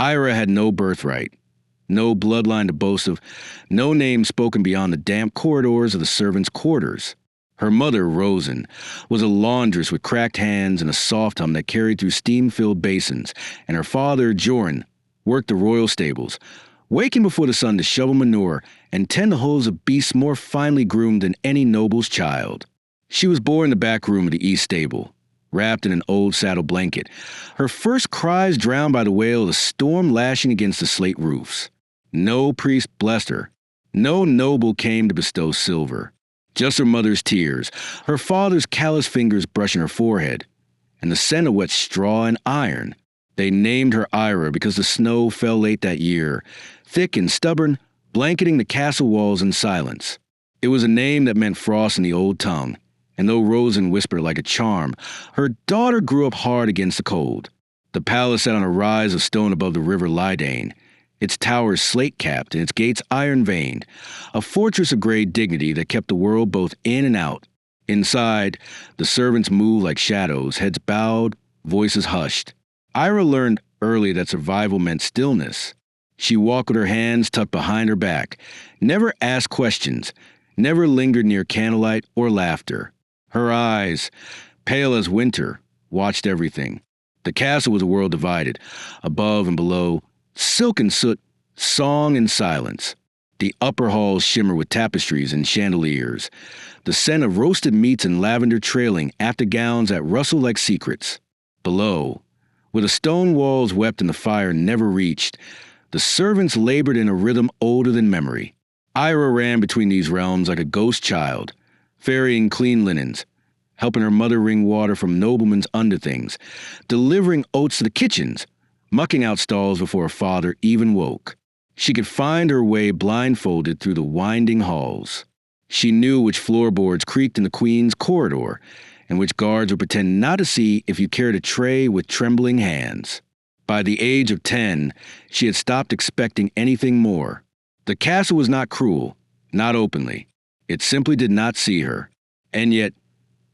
Ira had no birthright, no bloodline to boast of, no name spoken beyond the damp corridors of the servants' quarters. Her mother, Rosen, was a laundress with cracked hands and a soft hum that carried through steam-filled basins, and her father, Joran, worked the royal stables, waking before the sun to shovel manure and tend the hooves of beasts more finely groomed than any noble's child. She was born in the back room of the east stable, wrapped in an old saddle blanket, her first cries drowned by the wail of the storm lashing against the slate roofs. No priest blessed her. No noble came to bestow silver. Just her mother's tears, her father's callous fingers brushing her forehead, and the scent of wet straw and iron. They named her Ira because the snow fell late that year, thick and stubborn, blanketing the castle walls in silence. It was a name that meant frost in the old tongue, and though Rosen whispered like a charm, her daughter grew up hard against the cold. The palace sat on a rise of stone above the river Lydane, its towers slate-capped and its gates iron-veined, a fortress of gray dignity that kept the world both in and out. Inside, the servants moved like shadows, heads bowed, voices hushed. Ira learned early that survival meant stillness. She walked with her hands tucked behind her back, never asked questions, never lingered near candlelight or laughter. Her eyes, pale as winter, watched everything. The castle was a world divided, above and below, silk and soot, song and silence. The upper halls shimmer with tapestries and chandeliers, the scent of roasted meats and lavender trailing after gowns that rustle like secrets. Below, where the stone walls wept and the fire never reached, the servants labored in a rhythm older than memory. Ira ran between these realms like a ghost child, ferrying clean linens, helping her mother wring water from noblemen's underthings, delivering oats to the kitchens, mucking out stalls before her father even woke. She could find her way blindfolded through the winding halls. She knew which floorboards creaked in the queen's corridor, and which guards would pretend not to see if you carried a tray with trembling hands. By the age of 10, she had stopped expecting anything more. The castle was not cruel, not openly. It simply did not see her. And yet,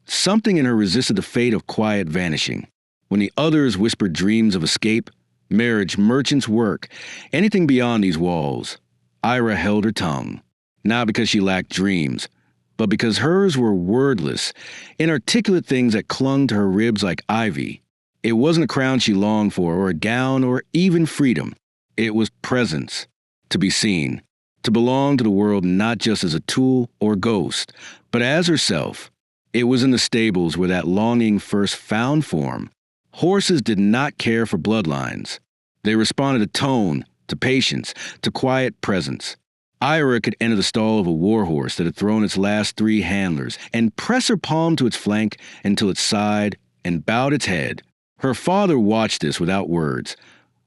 something in her resisted the fate of quiet vanishing. When the others whispered dreams of escape, marriage, merchant's work, anything beyond these walls, Ira held her tongue. Not because she lacked dreams, but because hers were wordless, inarticulate things that clung to her ribs like ivy. It wasn't a crown she longed for, or a gown, or even freedom. It was presence, to be seen, to belong to the world not just as a tool or ghost, but as herself. It was in the stables where that longing first found form. Horses did not care for bloodlines. They responded to tone, to patience, to quiet presence. Ira could enter the stall of a warhorse that had thrown its last 3 handlers and press her palm to its flank until it sighed and bowed its head. Her father watched this without words,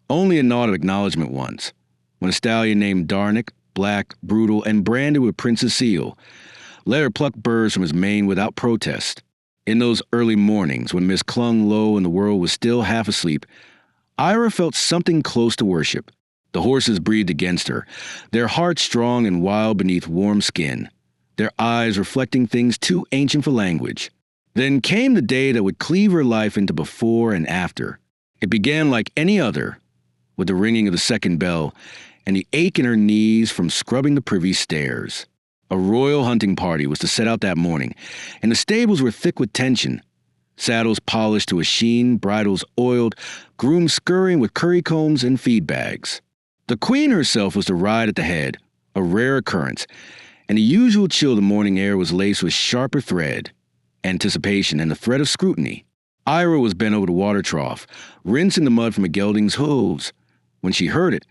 only a nod of acknowledgement once, when a stallion named Darnick, black, brutal, and branded with Prince's seal, let her pluck burrs from his mane without protest. In those early mornings, when mist clung low and the world was still half asleep, Ira felt something close to worship. The horses breathed against her, their hearts strong and wild beneath warm skin, their eyes reflecting things too ancient for language. Then came the day that would cleave her life into before and after. It began like any other, with the ringing of the second bell and the ache in her knees from scrubbing the privy stairs. A royal hunting party was to set out that morning, and the stables were thick with tension. Saddles polished to a sheen, bridles oiled, grooms scurrying with currycombs and feed bags. The queen herself was to ride at the head, a rare occurrence, and the usual chill of the morning air was laced with sharper thread, anticipation and the threat of scrutiny. Ira was bent over the water trough, rinsing the mud from a gelding's hooves. When she heard it,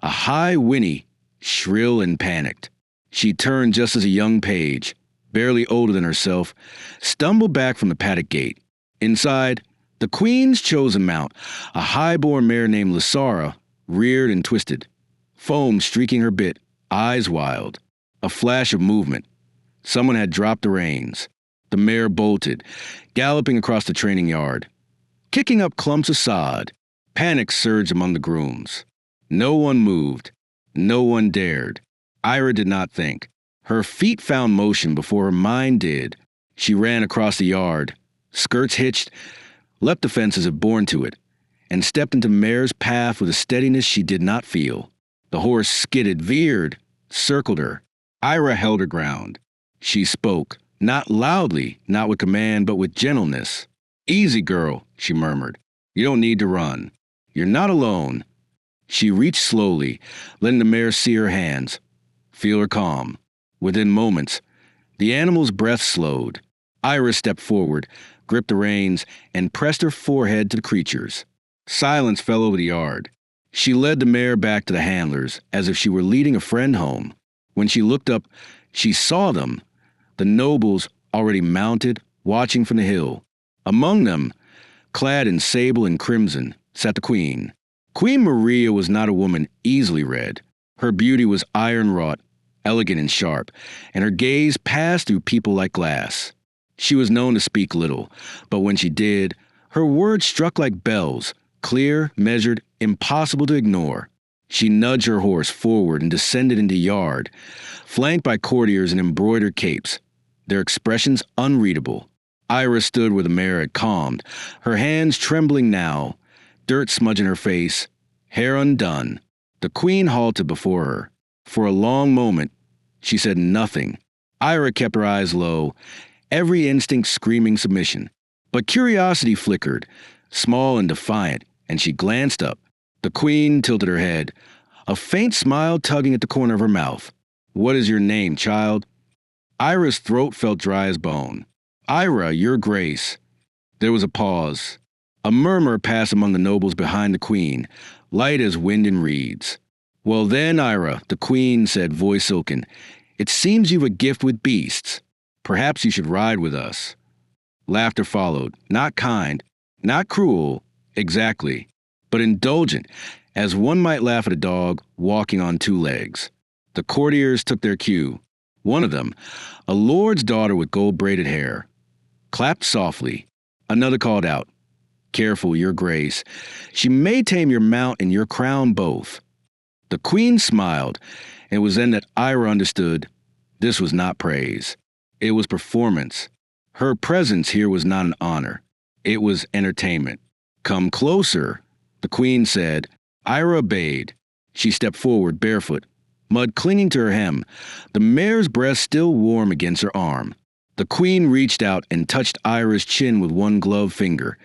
a high whinny, shrill and panicked. She turned just as a young page, barely older than herself, stumbled back from the paddock gate. Inside, the queen's chosen mount, a high-born mare named Lysara, reared and twisted, foam streaking her bit, eyes wild. A flash of movement. Someone had dropped the reins. The mare bolted, galloping across the training yard, kicking up clumps of sod. Panic surged among the grooms. No one moved. No one dared. Ira did not think. Her feet found motion before her mind did. She ran across the yard, skirts hitched, leapt the fences if borne to it, and stepped into the mare's path with a steadiness she did not feel. The horse skidded, veered, circled her. Ira held her ground. She spoke, not loudly, not with command, but with gentleness. "Easy, girl," she murmured. "You don't need to run. You're not alone." She reached slowly, letting the mare see her hands, feel her calm. Within moments, the animal's breath slowed. Ira stepped forward, gripped the reins, and pressed her forehead to the creature's. Silence fell over the yard. She led the mare back to the handlers, as if she were leading a friend home. When she looked up, she saw them, the nobles already mounted, watching from the hill. Among them, clad in sable and crimson, sat the queen. Queen Maria was not a woman easily read. Her beauty was iron-wrought, elegant and sharp, and her gaze passed through people like glass. She was known to speak little, but when she did, her words struck like bells, clear, measured, impossible to ignore. She nudged her horse forward and descended into the yard, flanked by courtiers in embroidered capes, their expressions unreadable. Ira stood where the mare had calmed, her hands trembling now, dirt smudging her face, hair undone. The queen halted before her. For a long moment, she said nothing. Ira kept her eyes low, every instinct screaming submission. But curiosity flickered, small and defiant, and she glanced up. The queen tilted her head, a faint smile tugging at the corner of her mouth. "What is your name, child?" Ira's throat felt dry as bone. "Ira, your grace." There was a pause. A murmur passed among the nobles behind the queen, light as wind in reeds. "Well then, Ira," the queen said, voice silken, "it seems you've a gift with beasts. Perhaps you should ride with us." Laughter followed, not kind, not cruel, exactly, but indulgent, as one might laugh at a dog walking on two legs. The courtiers took their cue. One of them, a lord's daughter with gold-braided hair, clapped softly. Another called out, "Careful, your grace. She may tame your mount and your crown both." The queen smiled, and it was then that Ira understood this was not praise. It was performance. Her presence here was not an honor. It was entertainment. "Come closer," the queen said. Ira obeyed. She stepped forward, barefoot, mud clinging to her hem, the mare's breast still warm against her arm. The queen reached out and touched Ira's chin with one gloved finger,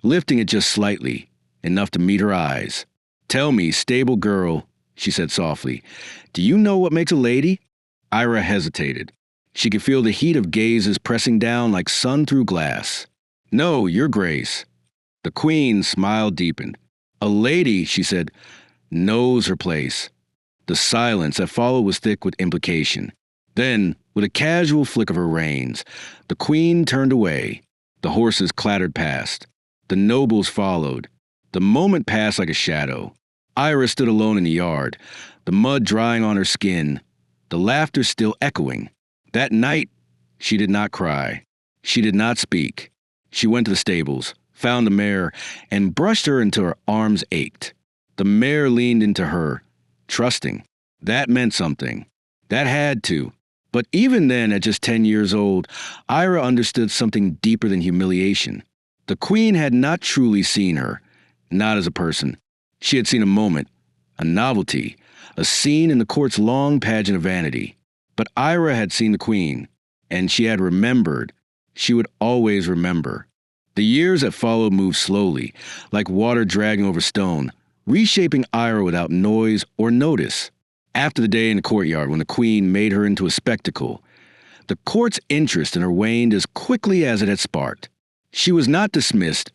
lifting it just slightly, enough to meet her eyes. "Tell me, stable girl," she said softly, "do you know what makes a lady?" Ira hesitated. She could feel the heat of gazes pressing down like sun through glass. "No, your grace." The queen's smile deepened. "A lady," she said, "knows her place." The silence that followed was thick with implication. Then, with a casual flick of her reins, the queen turned away. The horses clattered past. The nobles followed. The moment passed like a shadow. Ira stood alone in the yard, the mud drying on her skin, the laughter still echoing. That night, she did not cry. She did not speak. She went to the stables, found the mare, and brushed her until her arms ached. The mare leaned into her, trusting. That meant something. That had to. But even then, at just 10 years old, Ira understood something deeper than humiliation. The queen had not truly seen her, not as a person. She had seen a moment, a novelty, a scene in the court's long pageant of vanity. But Ira had seen the queen, and she had remembered. She would always remember. The years that followed moved slowly, like water dragging over stone, reshaping Ira without noise or notice. After the day in the courtyard when the queen made her into a spectacle, the court's interest in her waned as quickly as it had sparked. She was not dismissed.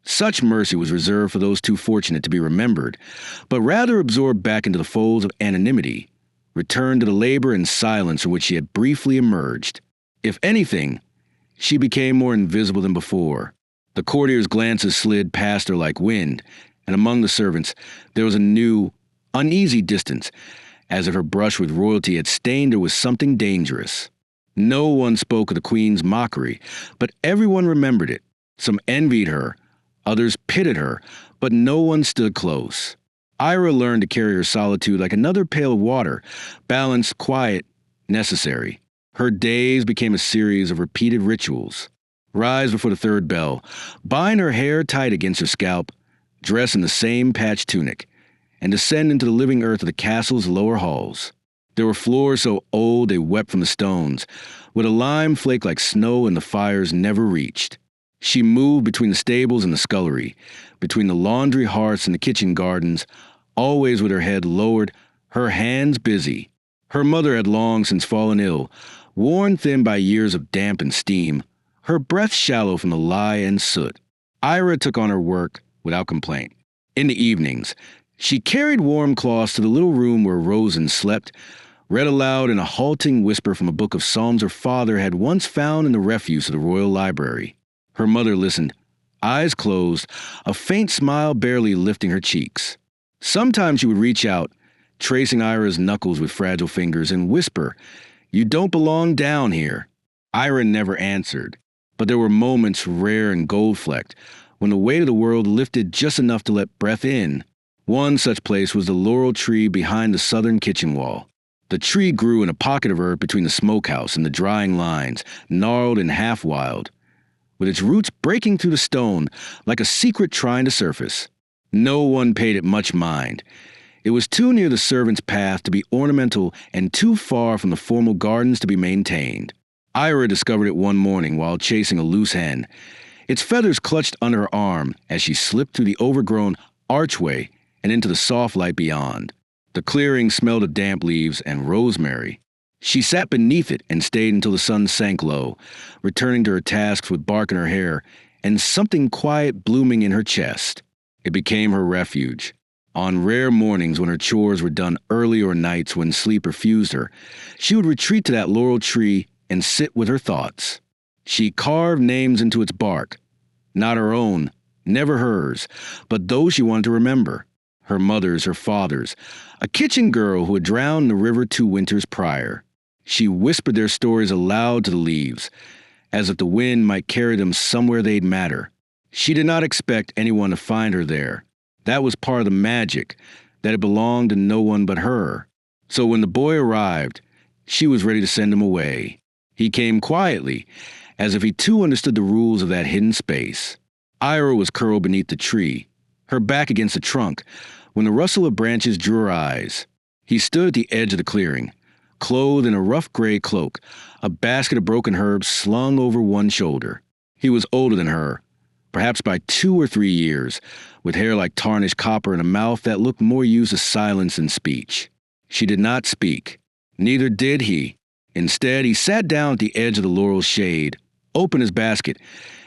Such mercy was reserved for those too fortunate to be remembered, but rather absorbed back into the folds of anonymity, returned to the labor and silence from which she had briefly emerged. If anything, she became more invisible than before. The courtiers' glances slid past her like wind, and among the servants there was a new, uneasy distance, as if her brush with royalty had stained her with something dangerous. No one spoke of the queen's mockery, but everyone remembered it. Some envied her, others pitied her, but no one stood close. Ira learned to carry her solitude like another pail of water, balanced, quiet, necessary. Her days became a series of repeated rituals. Rise before the third bell, bind her hair tight against her scalp, dressed in the same patched tunic, and descend into the living earth of the castle's lower halls. There were floors so old they wept from the stones, with a lime flake like snow and the fires never reached. She moved between the stables and the scullery, between the laundry hearths and the kitchen gardens, always with her head lowered, her hands busy. Her mother had long since fallen ill, worn thin by years of damp and steam, her breath shallow from the lye and soot. Ira took on her work without complaint. In the evenings, she carried warm cloths to the little room where Rosen slept, read aloud in a halting whisper from a book of psalms her father had once found in the refuse of the royal library. Her mother listened, eyes closed, a faint smile barely lifting her cheeks. Sometimes she would reach out, tracing Ira's knuckles with fragile fingers, and whisper, "You don't belong down here." Ira never answered, but there were moments rare and gold-flecked, when the weight of the world lifted just enough to let breath in. One such place was the laurel tree behind the southern kitchen wall. The tree grew in a pocket of earth between the smokehouse and the drying lines, gnarled and half-wild, with its roots breaking through the stone like a secret trying to surface. No one paid it much mind. It was too near the servant's path to be ornamental and too far from the formal gardens to be maintained. Ira discovered it one morning while chasing a loose hen. Its feathers clutched under her arm as she slipped through the overgrown archway and into the soft light beyond. The clearing smelled of damp leaves and rosemary. She sat beneath it and stayed until the sun sank low, returning to her tasks with bark in her hair and something quiet blooming in her chest. It became her refuge. On rare mornings when her chores were done early or nights when sleep refused her, she would retreat to that laurel tree and sit with her thoughts. She carved names into its bark. Not her own, never hers, but those she wanted to remember. Her mother's, her father's, a kitchen girl who had drowned in the river 2 winters prior. She whispered their stories aloud to the leaves, as if the wind might carry them somewhere they'd matter. She did not expect anyone to find her there. That was part of the magic, that it belonged to no one but her. So when the boy arrived, she was ready to send him away. He came quietly, as if he too understood the rules of that hidden space. Ira was curled beneath the tree, her back against the trunk, when the rustle of branches drew her eyes. He stood at the edge of the clearing, clothed in a rough gray cloak, a basket of broken herbs slung over one shoulder. He was older than her, perhaps by 2 or 3 years, with hair like tarnished copper and a mouth that looked more used to silence than speech. She did not speak. Neither did he. Instead, he sat down at the edge of the laurel shade, opened his basket,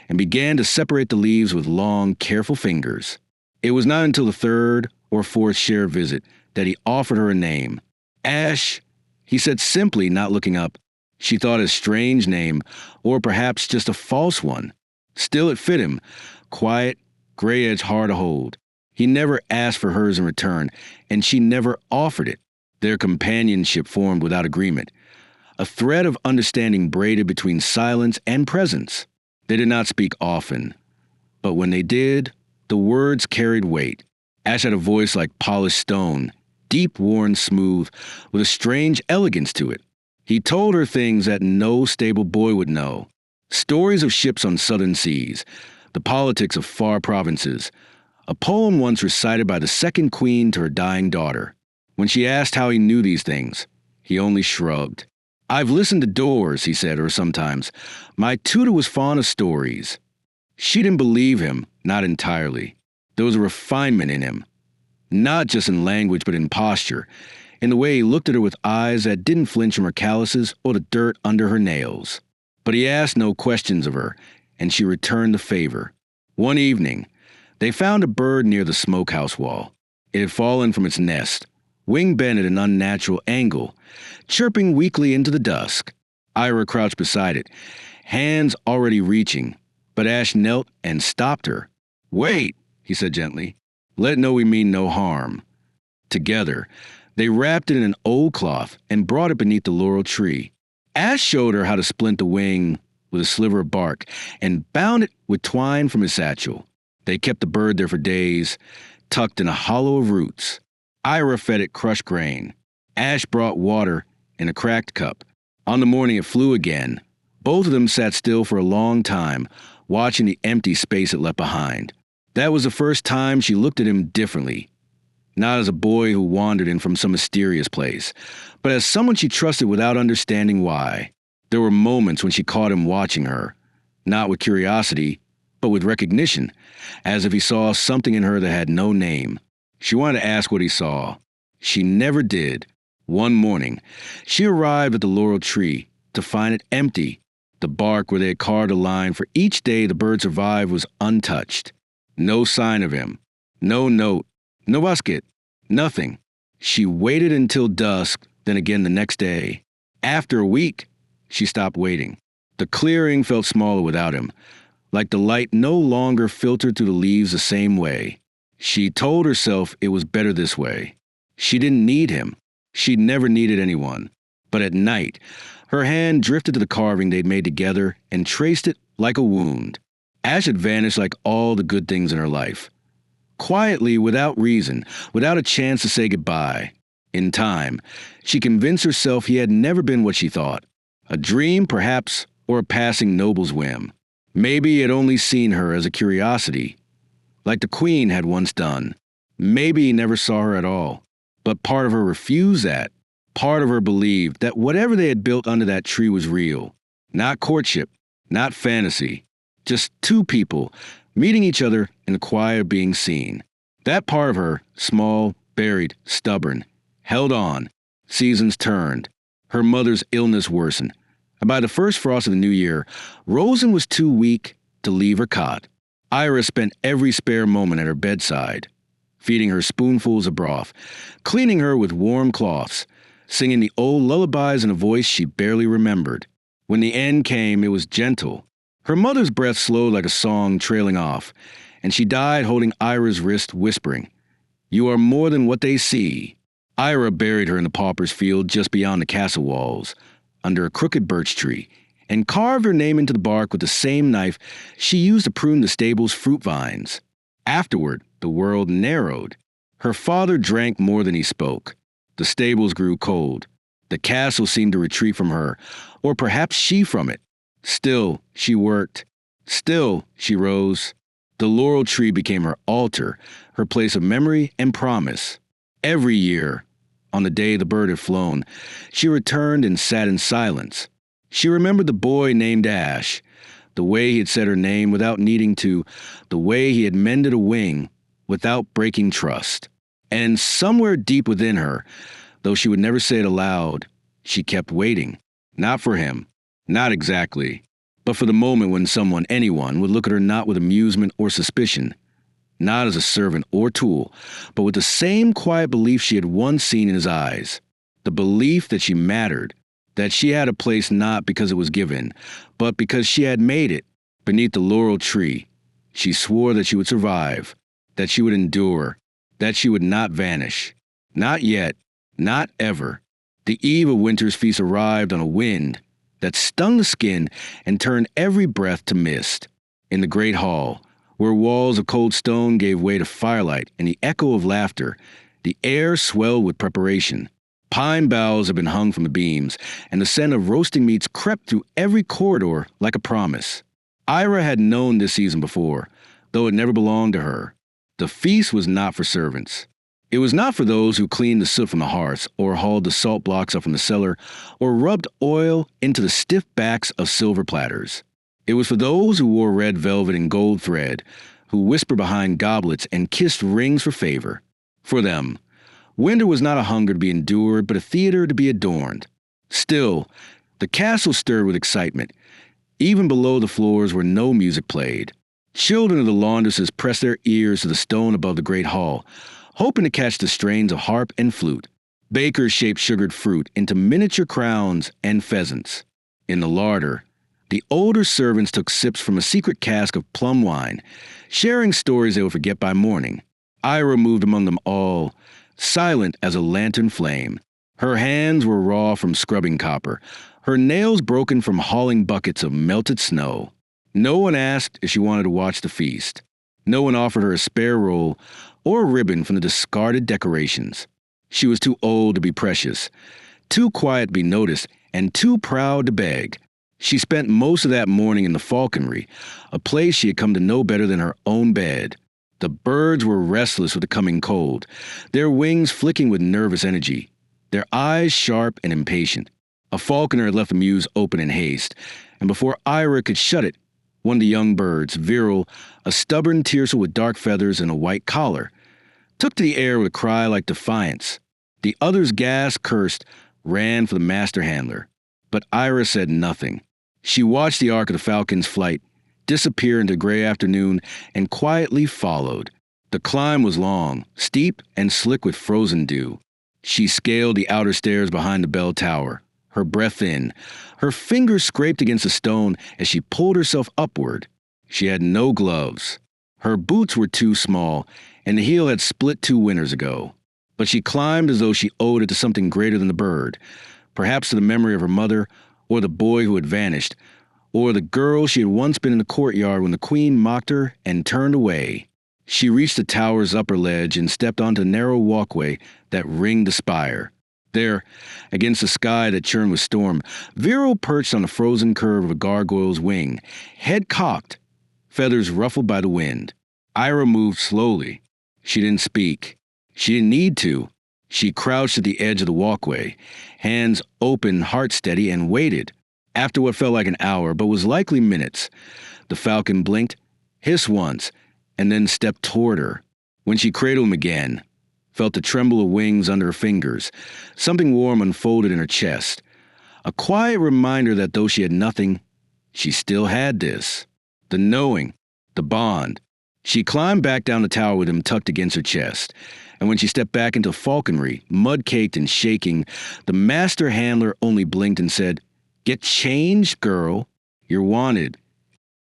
and began to separate the leaves with long, careful fingers. It was not until the 3rd or 4th shared visit that he offered her a name. Ash, he said simply, not looking up. She thought a strange name, or perhaps just a false one. Still it fit him, quiet, gray edge hard to hold. He never asked for hers in return, and she never offered it. Their companionship formed without agreement, a thread of understanding braided between silence and presence. They did not speak often, but when they did, the words carried weight. Ash had a voice like polished stone, deep, worn, smooth, with a strange elegance to it. He told her things that no stable boy would know. Stories of ships on southern seas, the politics of far provinces, a poem once recited by the second queen to her dying daughter. When she asked how he knew these things, he only shrugged. "I've listened to doors," he said, or sometimes. "My tutor was fond of stories." She didn't believe him, not entirely. There was a refinement in him, not just in language but in posture, in the way he looked at her with eyes that didn't flinch from her calluses or the dirt under her nails. But he asked no questions of her, and she returned the favor. One evening, they found a bird near the smokehouse wall. It had fallen from its nest, wing bent at an unnatural angle, chirping weakly into the dusk. Ira crouched beside it, hands already reaching, but Ash knelt and stopped her. "Wait," he said gently. "Let it know we mean no harm." Together, they wrapped it in an old cloth and brought it beneath the laurel tree. Ash showed her how to splint the wing with a sliver of bark and bound it with twine from his satchel. They kept the bird there for days, tucked in a hollow of roots. Ira fed it crushed grain. Ash brought water in a cracked cup. On the morning it flew again. Both of them sat still for a long time, watching the empty space it left behind. That was the first time she looked at him differently. Not as a boy who wandered in from some mysterious place, but as someone she trusted without understanding why. There were moments when she caught him watching her, not with curiosity, but with recognition, as if he saw something in her that had no name. She wanted to ask what he saw. She never did. One morning, she arrived at the laurel tree to find it empty. The bark where they had carved a line for each day the bird survived was untouched. No sign of him. No note. No basket. Nothing. She waited until dusk, then again the next day. After a week, she stopped waiting. The clearing felt smaller without him, like the light no longer filtered through the leaves the same way. She told herself it was better this way. She didn't need him. She'd never needed anyone. But at night, her hand drifted to the carving they'd made together and traced it like a wound. Ash had vanished like all the good things in her life. Quietly, without reason, without a chance to say goodbye. In time, she convinced herself he had never been what she thought. A dream, perhaps, or a passing noble's whim. Maybe he had only seen her as a curiosity, like the queen had once done. Maybe he never saw her at all. But part of her refused that. Part of her believed that whatever they had built under that tree was real. Not courtship, not fantasy. Just two people meeting each other in the quiet of being seen. That part of her, small, buried, stubborn, held on. Seasons turned. Her mother's illness worsened. And by the first frost of the new year, Rosen was too weak to leave her cot. Ira spent every spare moment at her bedside, feeding her spoonfuls of broth, cleaning her with warm cloths, singing the old lullabies in a voice she barely remembered. When the end came, it was gentle. Her mother's breath slowed like a song trailing off, and she died holding Ira's wrist, whispering, "You are more than what they see." Ira buried her in the pauper's field just beyond the castle walls, under a crooked birch tree, and carved her name into the bark with the same knife she used to prune the stable's fruit vines. Afterward, the world narrowed. Her father drank more than he spoke. The stables grew cold. The castle seemed to retreat from her, or perhaps she from it. Still, she worked. Still, she rose. The laurel tree became her altar, her place of memory and promise. Every year, on the day the bird had flown, she returned and sat in silence. She remembered the boy named Ash, the way he had said her name without needing to, the way he had mended a wing without breaking trust. And somewhere deep within her, though she would never say it aloud, she kept waiting. Not for him. Not exactly, but for the moment when someone, anyone, would look at her not with amusement or suspicion, not as a servant or tool, but with the same quiet belief she had once seen in his eyes. The belief that she mattered, that she had a place not because it was given, but because she had made it. Beneath the laurel tree, she swore that she would survive, that she would endure, that she would not vanish. Not yet, not ever. The eve of winter's feast arrived on a wind that stung the skin and turned every breath to mist. In the great hall, where walls of cold stone gave way to firelight and the echo of laughter, the air swelled with preparation. Pine boughs had been hung from the beams, and the scent of roasting meats crept through every corridor like a promise. Ira had known this season before, though it never belonged to her. The feast was not for servants. It was not for those who cleaned the soot from the hearths, or hauled the salt blocks up from the cellar, or rubbed oil into the stiff backs of silver platters. It was for those who wore red velvet and gold thread, who whispered behind goblets and kissed rings for favor. For them, winter was not a hunger to be endured, but a theater to be adorned. Still, the castle stirred with excitement, even below the floors where no music played. Children of the laundresses pressed their ears to the stone above the great hall, hoping to catch the strains of harp and flute. Bakers shaped sugared fruit into miniature crowns and pheasants. In the larder, the older servants took sips from a secret cask of plum wine, sharing stories they would forget by morning. Ira moved among them all, silent as a lantern flame. Her hands were raw from scrubbing copper, her nails broken from hauling buckets of melted snow. No one asked if she wanted to watch the feast. No one offered her a spare roll or a ribbon from the discarded decorations. She was too old to be precious, too quiet to be noticed, and too proud to beg. She spent most of that morning in the falconry, a place she had come to know better than her own bed. The birds were restless with the coming cold, their wings flicking with nervous energy, their eyes sharp and impatient. A falconer had left the mews open in haste, and before Ira could shut it, one of the young birds, virile, a stubborn tiercel with dark feathers and a white collar, took to the air with a cry like defiance. The others gasped, cursed, ran for the master handler. But Ira said nothing. She watched the arc of the falcon's flight disappear into the gray afternoon and quietly followed. The climb was long, steep, and slick with frozen dew. She scaled the outer stairs behind the bell tower, her breath in. Her fingers scraped against the stone as she pulled herself upward. She had no gloves. Her boots were too small, and the heel had split 2 winters ago. But she climbed as though she owed it to something greater than the bird, perhaps to the memory of her mother, or the boy who had vanished, or the girl she had once been in the courtyard when the queen mocked her and turned away. She reached the tower's upper ledge and stepped onto the narrow walkway that ringed the spire. There, against the sky that churned with storm, Vero perched on the frozen curve of a gargoyle's wing, head cocked, feathers ruffled by the wind. Ira moved slowly. She didn't speak. She didn't need to. She crouched at the edge of the walkway, hands open, heart steady, and waited. After what felt like an hour, but was likely minutes, the falcon blinked, hissed once, and then stepped toward her. When she cradled him again, felt the tremble of wings under her fingers, something warm unfolded in her chest. A quiet reminder that though she had nothing, she still had this. The knowing, the bond. She climbed back down the tower with him tucked against her chest, and when she stepped back into falconry, mud-caked and shaking, the master handler only blinked and said, "Get changed, girl. You're wanted."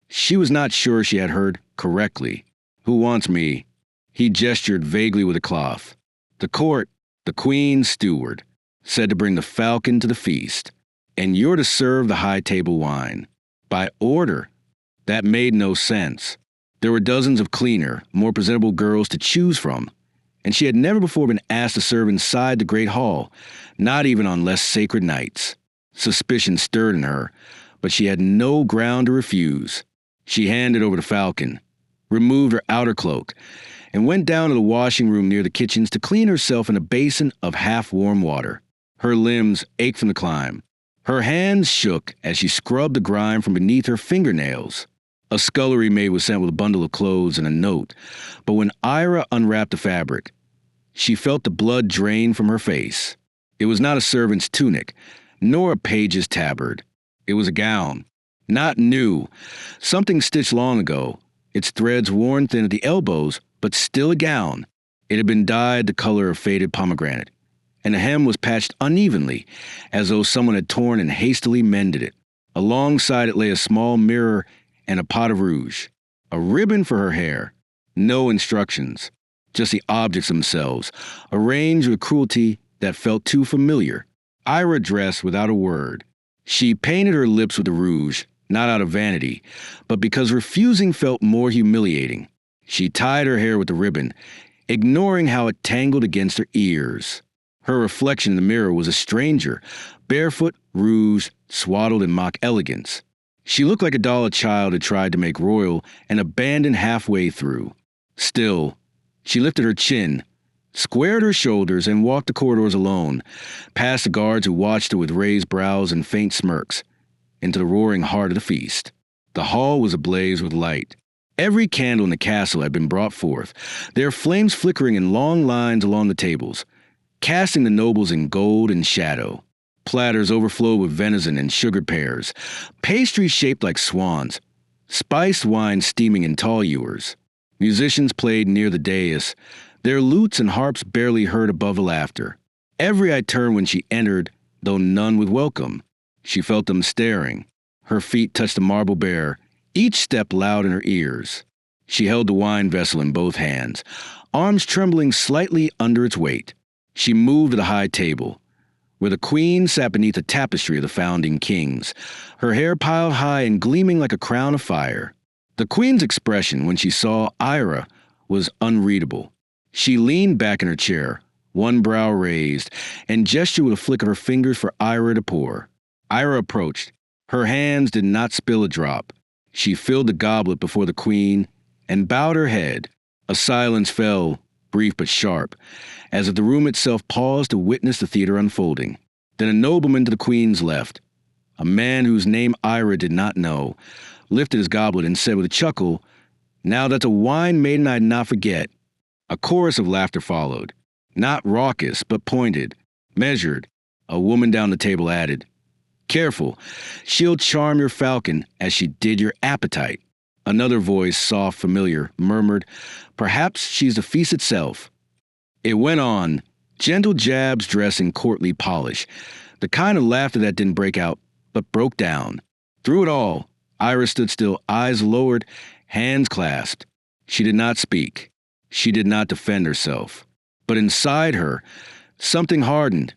She was not sure she had heard correctly. "Who wants me?" He gestured vaguely with a cloth. The court, the queen's steward, said to bring the falcon to the feast, and you're to serve the high table wine. By order. That made no sense. There were dozens of cleaner, more presentable girls to choose from, and she had never before been asked to serve inside the great hall, not even on less sacred nights. Suspicion stirred in her, but she had no ground to refuse. She handed over the falcon, removed her outer cloak, and went down to the washing room near the kitchens to clean herself in a basin of half-warm water. Her limbs ached from the climb. Her hands shook as she scrubbed the grime from beneath her fingernails. A scullery maid was sent with a bundle of clothes and a note, but when Ira unwrapped the fabric, she felt the blood drain from her face. It was not a servant's tunic, nor a page's tabard. It was a gown. Not new. Something stitched long ago, its threads worn thin at the elbows, but still a gown. It had been dyed the color of faded pomegranate, and the hem was patched unevenly, as though someone had torn and hastily mended it. Alongside it lay a small mirror and a pot of rouge, a ribbon for her hair. No instructions, just the objects themselves, arranged with cruelty that felt too familiar. Ira dressed without a word. She painted her lips with the rouge, not out of vanity, but because refusing felt more humiliating. She tied her hair with the ribbon, ignoring how it tangled against her ears. Her reflection in the mirror was a stranger, barefoot, rouged, swaddled in mock elegance. She looked like a doll a child had tried to make royal and abandoned halfway through. Still, she lifted her chin, squared her shoulders, and walked the corridors alone, past the guards who watched her with raised brows and faint smirks, into the roaring heart of the feast. The hall was ablaze with light. Every candle in the castle had been brought forth, their flames flickering in long lines along the tables, casting the nobles in gold and shadow. Platters overflowed with venison and sugared pears, pastries shaped like swans, spiced wine steaming in tall ewers. Musicians played near the dais, their lutes and harps barely heard above the laughter. Every eye turned when she entered, though none with welcome. She felt them staring. Her feet touched the marble bare, each step loud in her ears. She held the wine vessel in both hands, arms trembling slightly under its weight. She moved to the high table, where the queen sat beneath a tapestry of the founding kings, her hair piled high and gleaming like a crown of fire. The queen's expression when she saw Ira was unreadable. She leaned back in her chair, one brow raised, and gestured with a flick of her fingers for Ira to pour. Ira approached. Her hands did not spill a drop. She filled the goblet before the queen and bowed her head. A silence fell, brief but sharp, as if the room itself paused to witness the theater unfolding. Then a nobleman to the queen's left, a man whose name Ira did not know, lifted his goblet and said with a chuckle, "Now that's a wine maiden I'd not forget." A chorus of laughter followed, not raucous, but pointed, measured. A woman down the table added, "Careful, she'll charm your falcon as she did your appetite." Another voice, soft, familiar, murmured, "Perhaps she's the feast itself." It went on, gentle jabs dressed in courtly polish, the kind of laughter that didn't break out, but broke down. Through it all, Iris stood still, eyes lowered, hands clasped. She did not speak. She did not defend herself. But inside her, something hardened,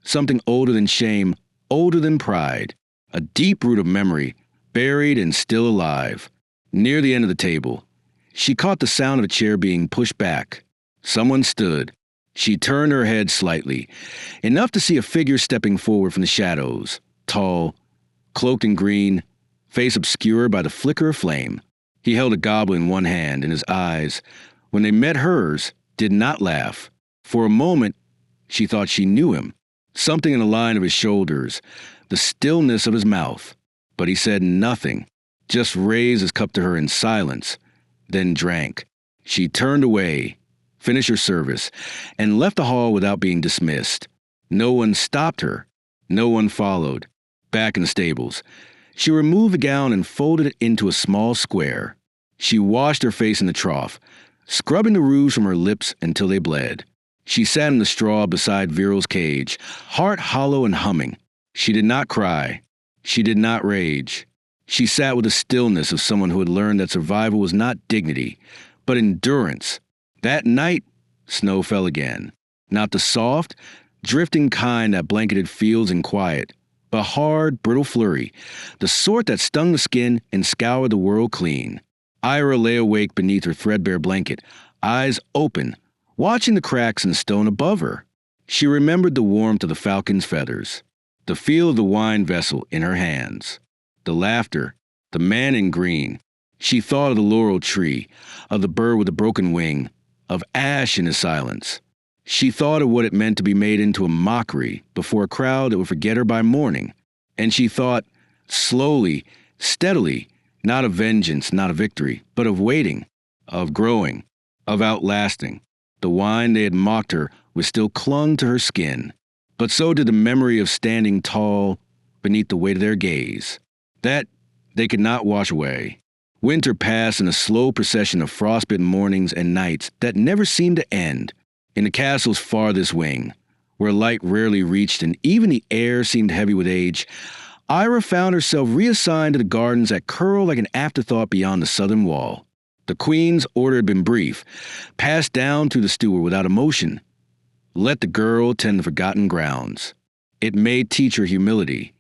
something older than shame, older than pride, a deep root of memory, buried and still alive. Near the end of the table, she caught the sound of a chair being pushed back. Someone stood. She turned her head slightly, enough to see a figure stepping forward from the shadows, tall, cloaked in green, face obscured by the flicker of flame. He held a goblet in one hand, and his eyes, when they met hers, did not laugh. For a moment, she thought she knew him. Something in the line of his shoulders, the stillness of his mouth. But he said nothing, just raised his cup to her in silence, then drank. She turned away, finished her service, and left the hall without being dismissed. No one stopped her. No one followed. Back in the stables, she removed the gown and folded it into a small square. She washed her face in the trough, scrubbing the rouge from her lips until they bled. She sat in the straw beside Viral's cage, heart hollow and humming. She did not cry. She did not rage. She sat with the stillness of someone who had learned that survival was not dignity, but endurance. That night, snow fell again. Not the soft, drifting kind that blanketed fields in quiet, but hard, brittle flurry, the sort that stung the skin and scoured the world clean. Ira lay awake beneath her threadbare blanket, eyes open, watching the cracks in the stone above her. She remembered the warmth of the falcon's feathers, the feel of the wine vessel in her hands, the laughter, the man in green. She thought of the laurel tree, of the bird with the broken wing, of ash in his silence. She thought of what it meant to be made into a mockery before a crowd that would forget her by morning. And she thought, slowly, steadily, not of vengeance, not of victory, but of waiting, of growing, of outlasting. The wine they had mocked her with still clung to her skin, but so did the memory of standing tall beneath the weight of their gaze. That they could not wash away. Winter passed in a slow procession of frostbitten mornings and nights that never seemed to end. In the castle's farthest wing, where light rarely reached and even the air seemed heavy with age, Ira found herself reassigned to the gardens that curled like an afterthought beyond the southern wall. The queen's order had been brief, passed down through the steward without emotion. Let the girl tend the forgotten grounds. It may teach her humility.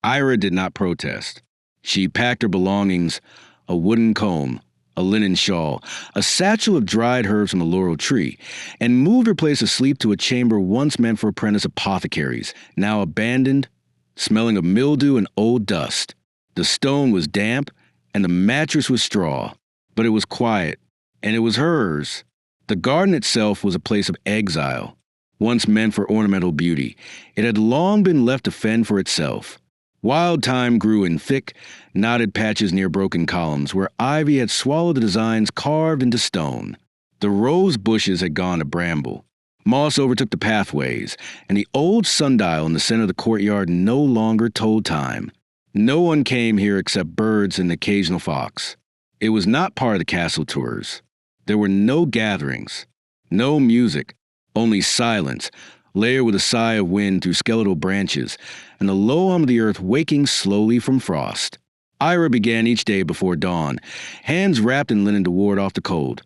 Ira did not protest. She packed her belongings, a wooden comb, a linen shawl, a satchel of dried herbs from the laurel tree, and moved her place of sleep to a chamber once meant for apprentice apothecaries, now abandoned, smelling of mildew and old dust. The stone was damp, and the mattress was straw, but it was quiet, and it was hers. The garden itself was a place of exile, once meant for ornamental beauty. It had long been left to fend for itself. Wild thyme grew in thick, knotted patches near broken columns, where ivy had swallowed the designs carved into stone. The rose bushes had gone to bramble. Moss overtook the pathways, and the old sundial in the center of the courtyard no longer told time. No one came here except birds and the occasional fox. It was not part of the castle tours. There were no gatherings, no music, only silence, layered with a sigh of wind through skeletal branches, and the low hum of the earth waking slowly from frost. Ira began each day before dawn, hands wrapped in linen to ward off the cold,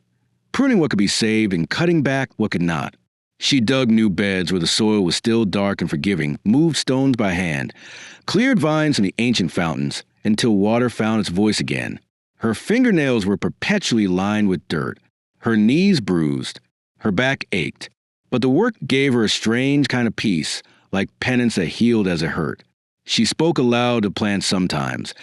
pruning what could be saved and cutting back what could not. She dug new beds where the soil was still dark and forgiving, moved stones by hand, cleared vines from the ancient fountains until water found its voice again. Her fingernails were perpetually lined with dirt, her knees bruised, her back ached. But the work gave her a strange kind of peace, like penance that healed as it hurt. She spoke aloud to plants sometimes,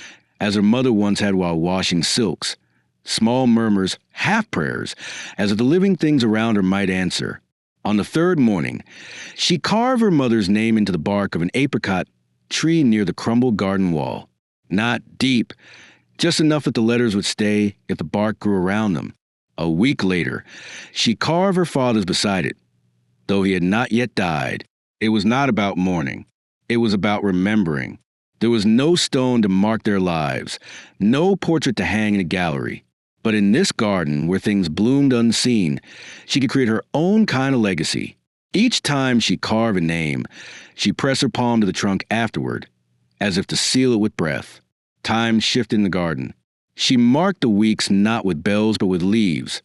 as her mother once had while washing silks, small murmurs, half prayers, as if the living things around her might answer. On the third morning, she carved her mother's name into the bark of an apricot tree near the crumbled garden wall. Not deep, just enough that the letters would stay if the bark grew around them. A week later, she carved her father's beside it. Though he had not yet died, it was not about mourning. It was about remembering. There was no stone to mark their lives, no portrait to hang in a gallery. But in this garden, where things bloomed unseen, she could create her own kind of legacy. Each time she carved a name, she pressed her palm to the trunk afterward, as if to seal it with breath. Time shifted in the garden. She marked the weeks not with bells but with leaves.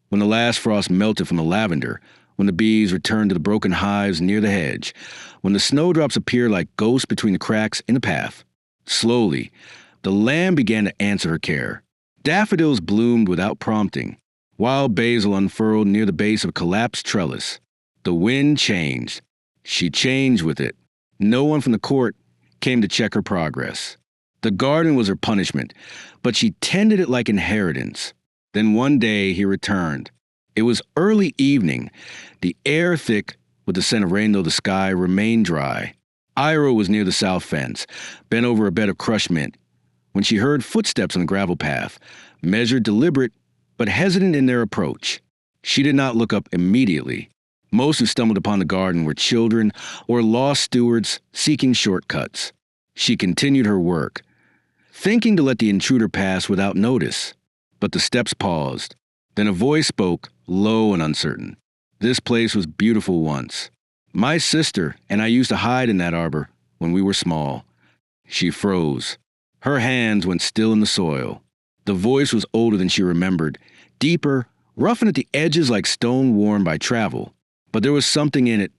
When the last frost melted from the lavender, when the bees returned to the broken hives near the hedge, when the snowdrops appeared like ghosts between the cracks in the path. Slowly, the land began to answer her care. Daffodils bloomed without prompting. Wild basil unfurled near the base of a collapsed trellis. The wind changed. She changed with it. No one from the court came to check her progress. The garden was her punishment, but she tended it like inheritance. Then one day he returned. It was early evening, the air thick with the scent of rain, though the sky remained dry. Ira was near the south fence, bent over a bed of crushed mint, when she heard footsteps on the gravel path, measured, deliberate, but hesitant in their approach. She did not look up immediately. Most who stumbled upon the garden were children or lost stewards seeking shortcuts. She continued her work, thinking to let the intruder pass without notice. But the steps paused. Then a voice spoke, low and uncertain. This place was beautiful once. My sister and I used to hide in that arbor when we were small. She froze. Her hands went still in the soil. The voice was older than she remembered, deeper, roughened at the edges like stone worn by travel. But there was something in it,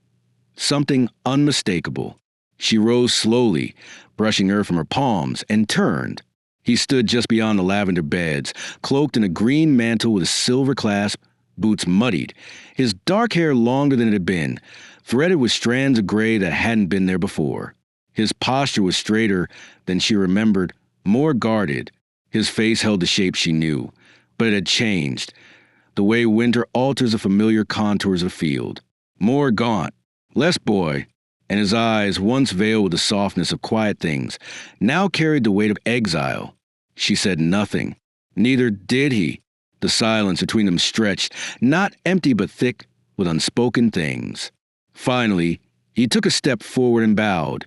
something unmistakable. She rose slowly, brushing earth from her palms, and turned. He stood just beyond the lavender beds, cloaked in a green mantle with a silver clasp, boots muddied, his dark hair longer than it had been, threaded with strands of gray that hadn't been there before. His posture was straighter than she remembered, more guarded. His face held the shape she knew, but it had changed, the way winter alters the familiar contours of a field. More gaunt, less boy, and his eyes, once veiled with the softness of quiet things, now carried the weight of exile. She said nothing. Neither did he. The silence between them stretched, not empty but thick with unspoken things. Finally, he took a step forward and bowed.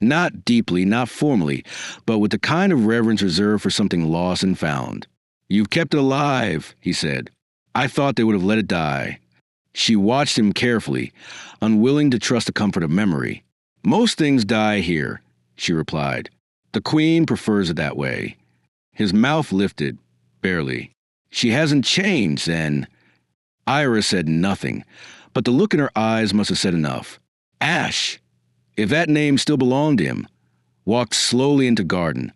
Not deeply, not formally, but with the kind of reverence reserved for something lost and found. "You've kept it alive," he said. "I thought they would have let it die." She watched him carefully, unwilling to trust the comfort of memory. "Most things die here," she replied. "The Queen prefers it that way." His mouth lifted, barely. "She hasn't changed, then." Ira said nothing, but the look in her eyes must have said enough. Ash, if that name still belonged to him, walked slowly into garden,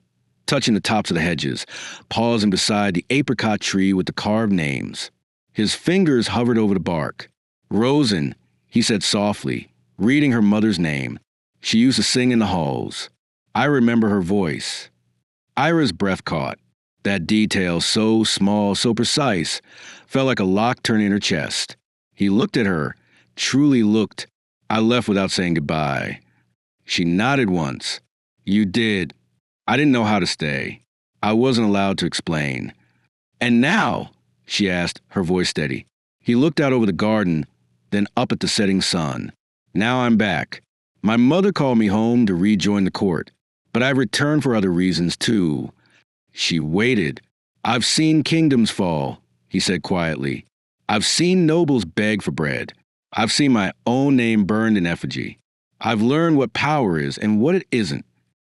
touching the tops of the hedges, pausing beside the apricot tree with the carved names. His fingers hovered over the bark. "Rosen," he said softly, reading her mother's name. She used to sing in the halls. I remember her voice. Ira's breath caught. That detail, so small, so precise, felt like a lock turning in her chest. He looked at her, truly looked. I left without saying goodbye. She nodded once. "You did." I didn't know how to stay. I wasn't allowed to explain. "And now?" she asked, her voice steady. He looked out over the garden, then up at the setting sun. "Now I'm back. My mother called me home to rejoin the court, but I've returned for other reasons too." She waited. "I've seen kingdoms fall," he said quietly. "I've seen nobles beg for bread. I've seen my own name burned in effigy. I've learned what power is and what it isn't."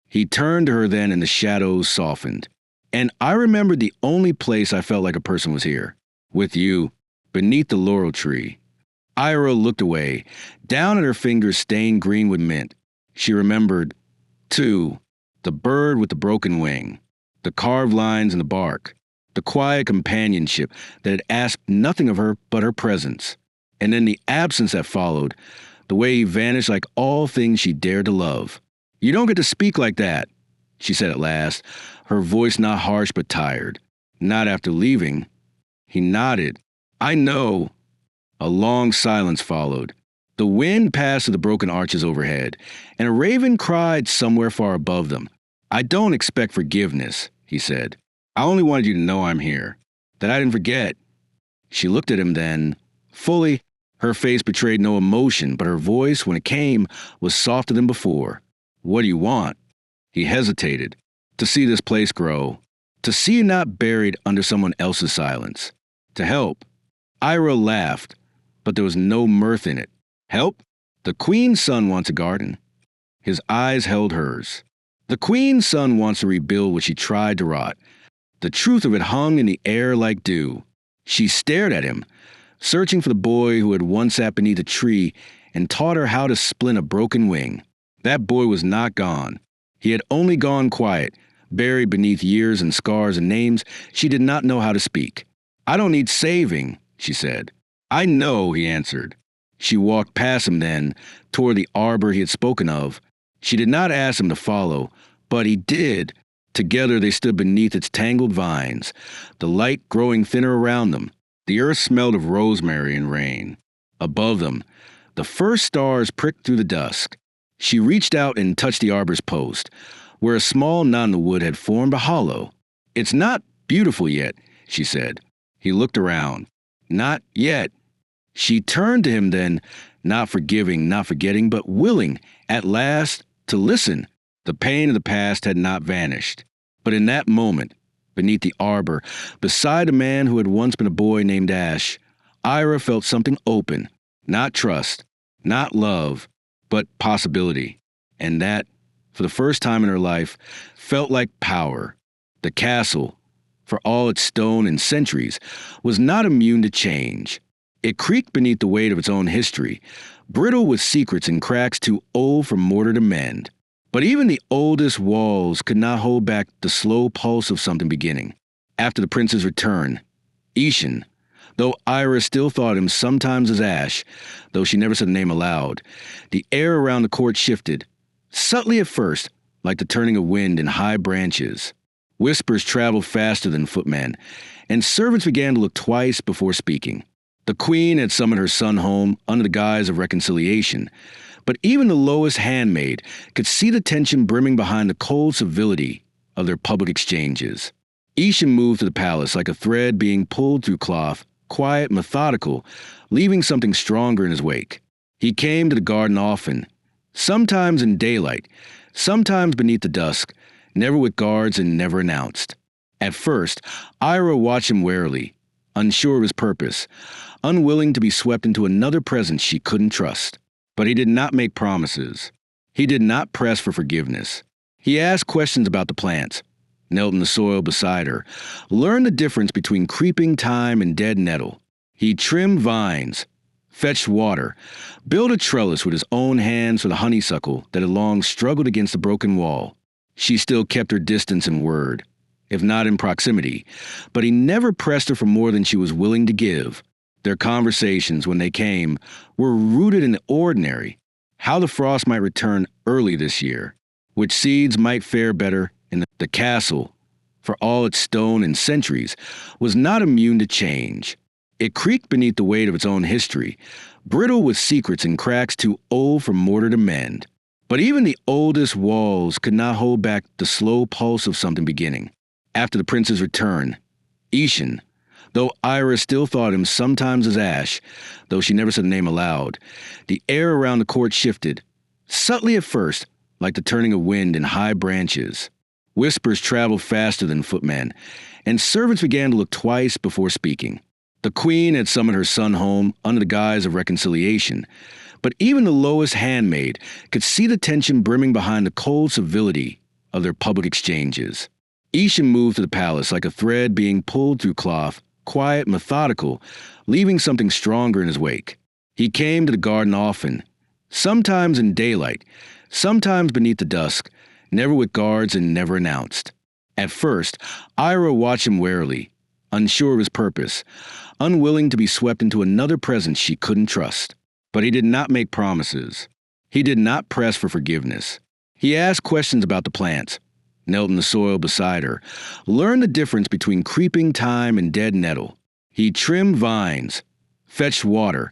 He turned to her then and the shadows softened. "And I remembered the only place I felt like a person was here. With you, beneath the laurel tree." Ira looked away, down at her fingers stained green with mint. She remembered, too, the bird with the broken wing, the carved lines in the bark, the quiet companionship that had asked nothing of her but her presence. And then the absence that followed, the way he vanished like all things she dared to love. "You don't get to speak like that," she said at last, her voice not harsh but tired. Not after leaving. He nodded. I know. A long silence followed. The wind passed through the broken arches overhead, and a raven cried somewhere far above them. I don't expect forgiveness, he said. I only wanted you to know I'm here, that I didn't forget. She looked at him then, fully. Her face betrayed no emotion, but her voice, when it came, was softer than before. What do you want? He hesitated. To see this place grow. To see you not buried under someone else's silence. To help. Ira laughed, but there was no mirth in it. Help? The Queen's son wants a garden. His eyes held hers. The Queen's son wants to rebuild what she tried to rot. The truth of it hung in the air like dew. She stared at him, searching for the boy who had once sat beneath a tree and taught her how to splint a broken wing. That boy was not gone. He had only gone quiet, buried beneath years and scars and names she did not know how to speak. I don't need saving, she said. I know, he answered. She walked past him then, toward the arbor he had spoken of. She did not ask him to follow, but he did. Together they stood beneath its tangled vines, the light growing thinner around them. The earth smelled of rosemary and rain. Above them, the first stars pricked through the dusk. She reached out and touched the arbor's post, where a small knot in the wood had formed a hollow. It's not beautiful yet, she said. He looked around. Not yet. She turned to him then, not forgiving, not forgetting, but willing, at last, to listen. The pain of the past had not vanished. But in that moment, beneath the arbor, beside a man who had once been a boy named Ash, Ira felt something open. Not trust, not love, but possibility. And that, for the first time in her life, felt like power. The castle, for all its stone and centuries, was not immune to change. It creaked beneath the weight of its own history, brittle with secrets and cracks too old for mortar to mend. But even the oldest walls could not hold back the slow pulse of something beginning. After the prince's return, Ishan, though Ira still thought him sometimes as Ash, though she never said the name aloud, the air around the court shifted, subtly at first, like the turning of wind in high branches. Whispers traveled faster than footmen, and servants began to look twice before speaking. The queen had summoned her son home under the guise of reconciliation, but even the lowest handmaid could see the tension brimming behind the cold civility of their public exchanges. Ishan moved to the palace like a thread being pulled through cloth, quiet, methodical, leaving something stronger in his wake. He came to the garden often, sometimes in daylight, sometimes beneath the dusk, never with guards and never announced. At first, Ira watched him warily, unsure of his purpose, unwilling to be swept into another presence she couldn't trust. But he did not make promises. He did not press for forgiveness. He asked questions about the plants, knelt in the soil beside her, learned the difference between creeping thyme and dead nettle. He trimmed vines, fetched water, built a trellis with his own hands for the honeysuckle that had long struggled against the broken wall. She still kept her distance in word, if not in proximity, but he never pressed her for more than she was willing to give. Their conversations, when they came, were rooted in the ordinary, how the frost might return early this year, which seeds might fare better in the castle, for all its stone and centuries, was not immune to change. It creaked beneath the weight of its own history, brittle with secrets and cracks too old for mortar to mend. But even the oldest walls could not hold back the slow pulse of something beginning. After the prince's return, Ishan, though Ira still thought him sometimes as Ash, though she never said the name aloud, the air around the court shifted, subtly at first, like the turning of wind in high branches. Whispers traveled faster than footmen, and servants began to look twice before speaking. The queen had summoned her son home under the guise of reconciliation, but even the lowest handmaid could see the tension brimming behind the cold civility of their public exchanges. Ishan moved to the palace like a thread being pulled through cloth, quiet, methodical, leaving something stronger in his wake. He came to the garden often, sometimes in daylight, sometimes beneath the dusk, never with guards and never announced. At first, Ira watched him warily, unsure of his purpose, unwilling to be swept into another presence she couldn't trust. But he did not make promises. He did not press for forgiveness. He asked questions about the plants, knelt in the soil beside her, learned the difference between creeping thyme and dead nettle. He trimmed vines, fetched water,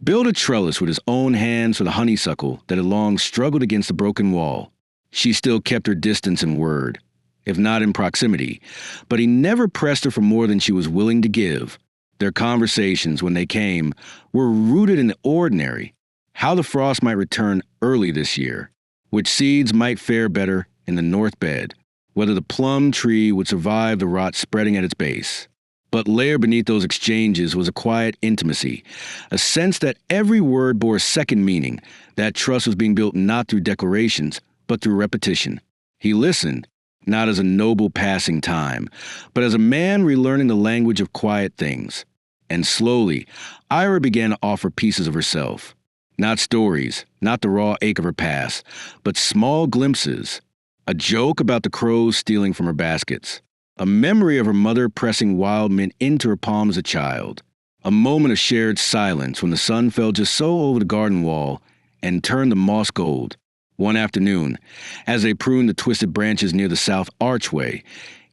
built a trellis with his own hands for the honeysuckle that had long struggled against the broken wall. She still kept her distance in word, if not in proximity, but he never pressed her for more than she was willing to give. Their conversations, when they came, were rooted in the ordinary, how the frost might return early this year, which seeds might fare better in the north bed, whether the plum tree would survive the rot spreading at its base. But layered beneath those exchanges was a quiet intimacy, a sense that every word bore a second meaning, that trust was being built not through declarations, but through repetition. He listened, not as a noble passing time, but as a man relearning the language of quiet things. And slowly, Ira began to offer pieces of herself. Not stories, not the raw ache of her past, but small glimpses. A joke about the crows stealing from her baskets. A memory of her mother pressing wild mint into her palm as a child. A moment of shared silence when the sun fell just so over the garden wall and turned the moss gold. One afternoon, as they pruned the twisted branches near the south archway,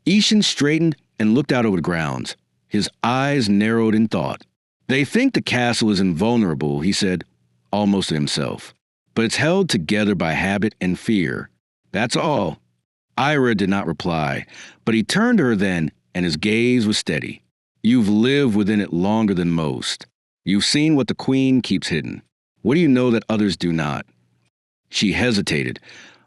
Ishan straightened and looked out over the grounds. His eyes narrowed in thought. "They think the castle is invulnerable," he said, almost to himself. "But it's held together by habit and fear. That's all." Ira did not reply, but he turned to her then, and his gaze was steady. "You've lived within it longer than most. You've seen what the queen keeps hidden. What do you know that others do not?" She hesitated,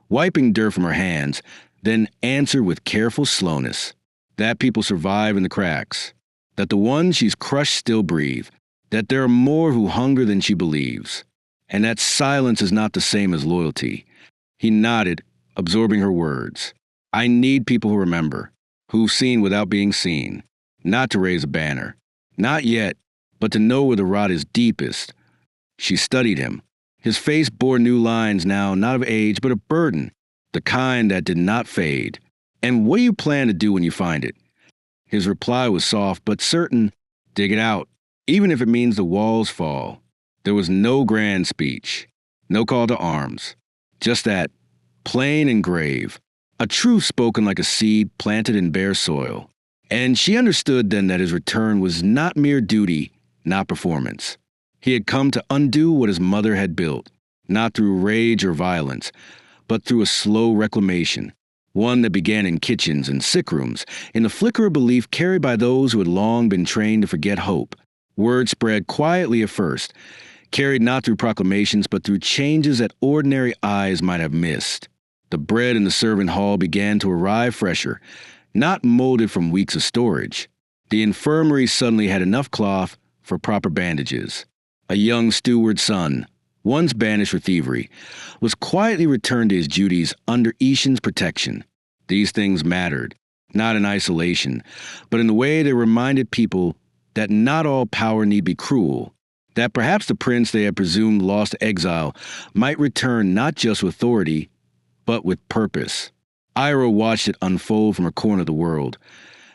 wiping dirt from her hands, then answered with careful slowness, "That people survive in the cracks. That the ones she's crushed still breathe. That there are more who hunger than she believes. And that silence is not the same as loyalty." He nodded, absorbing her words. "I need people who remember, who've seen without being seen. Not to raise a banner. Not yet, but to know where the rot is deepest." She studied him. His face bore new lines now, not of age, but of burden, the kind that did not fade. "And what do you plan to do when you find it?" His reply was soft but certain. "Dig it out, even if it means the walls fall." There was no grand speech, no call to arms, just that, plain and grave, a truth spoken like a seed planted in bare soil. And she understood then that his return was not mere duty, not performance. He had come to undo what his mother had built, not through rage or violence, but through a slow reclamation, one that began in kitchens and sick rooms, in the flicker of belief carried by those who had long been trained to forget hope. Word spread quietly at first, carried not through proclamations but through changes that ordinary eyes might have missed. The bread in the servant hall began to arrive fresher, not molded from weeks of storage. The infirmary suddenly had enough cloth for proper bandages. A young steward's son, once banished for thievery, was quietly returned to his duties under Ishan's protection. These things mattered, not in isolation, but in the way they reminded people that not all power need be cruel, that perhaps the prince they had presumed lost to exile might return not just with authority, but with purpose. Ira watched it unfold from her corner of the world,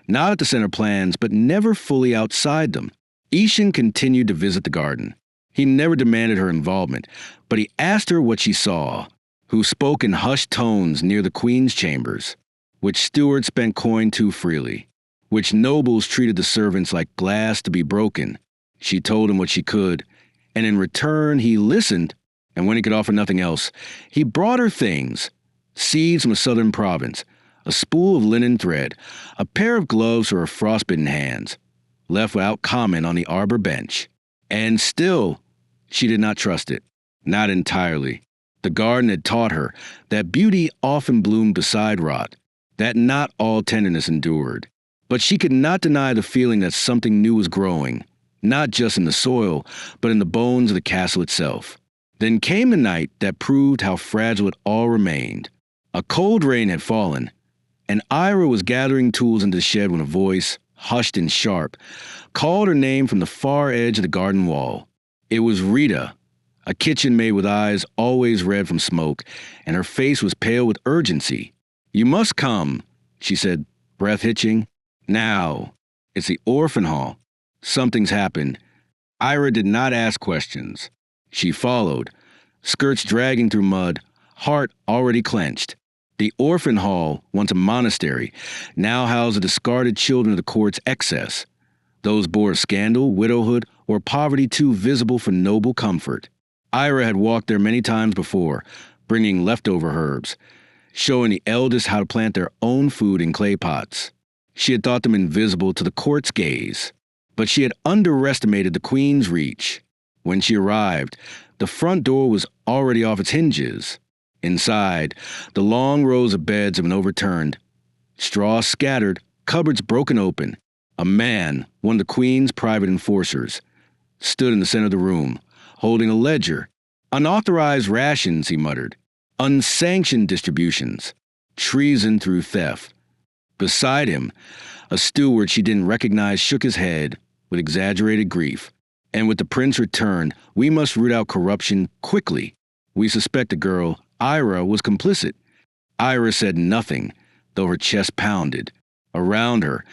not at the center plans, but never fully outside them. Ishan continued to visit the garden. He never demanded her involvement, but he asked her what she saw, who spoke in hushed tones near the queen's chambers, which stewards spent coin too freely, which nobles treated the servants like glass to be broken. She told him what she could, and in return he listened, and when he could offer nothing else, he brought her things: seeds from a southern province, a spool of linen thread, a pair of gloves for her frostbitten hands, left without comment on the arbor bench. And still, she did not trust it. Not entirely. The garden had taught her that beauty often bloomed beside rot, that not all tenderness endured. But she could not deny the feeling that something new was growing, not just in the soil, but in the bones of the castle itself. Then came the night that proved how fragile it all remained. A cold rain had fallen, and Ira was gathering tools into the shed when a voice, hushed and sharp, called her name from the far edge of the garden wall. It was Rita, a kitchen maid with eyes always red from smoke, and her face was pale with urgency. "You must come," she said, breath hitching. "Now. It's the orphan hall. Something's happened." Ira did not ask questions. She followed, skirts dragging through mud, heart already clenched. The orphan hall, once a monastery, now housed the discarded children of the court's excess, those born of scandal, widowhood, or poverty too visible for noble comfort. Ira had walked there many times before, bringing leftover herbs, showing the eldest how to plant their own food in clay pots. She had thought them invisible to the court's gaze, but she had underestimated the queen's reach. When she arrived, the front door was already off its hinges. Inside, the long rows of beds had been overturned, straw scattered, cupboards broken open. A man, one of the queen's private enforcers, stood in the center of the room, holding a ledger. Unauthorized rations, he muttered. Unsanctioned distributions. Treason through theft. Beside him, a steward she didn't recognize shook his head with exaggerated grief. And with the prince's return, we must root out corruption quickly. We suspect the girl, Ira, was complicit. Ira said nothing, though her chest pounded. Around her,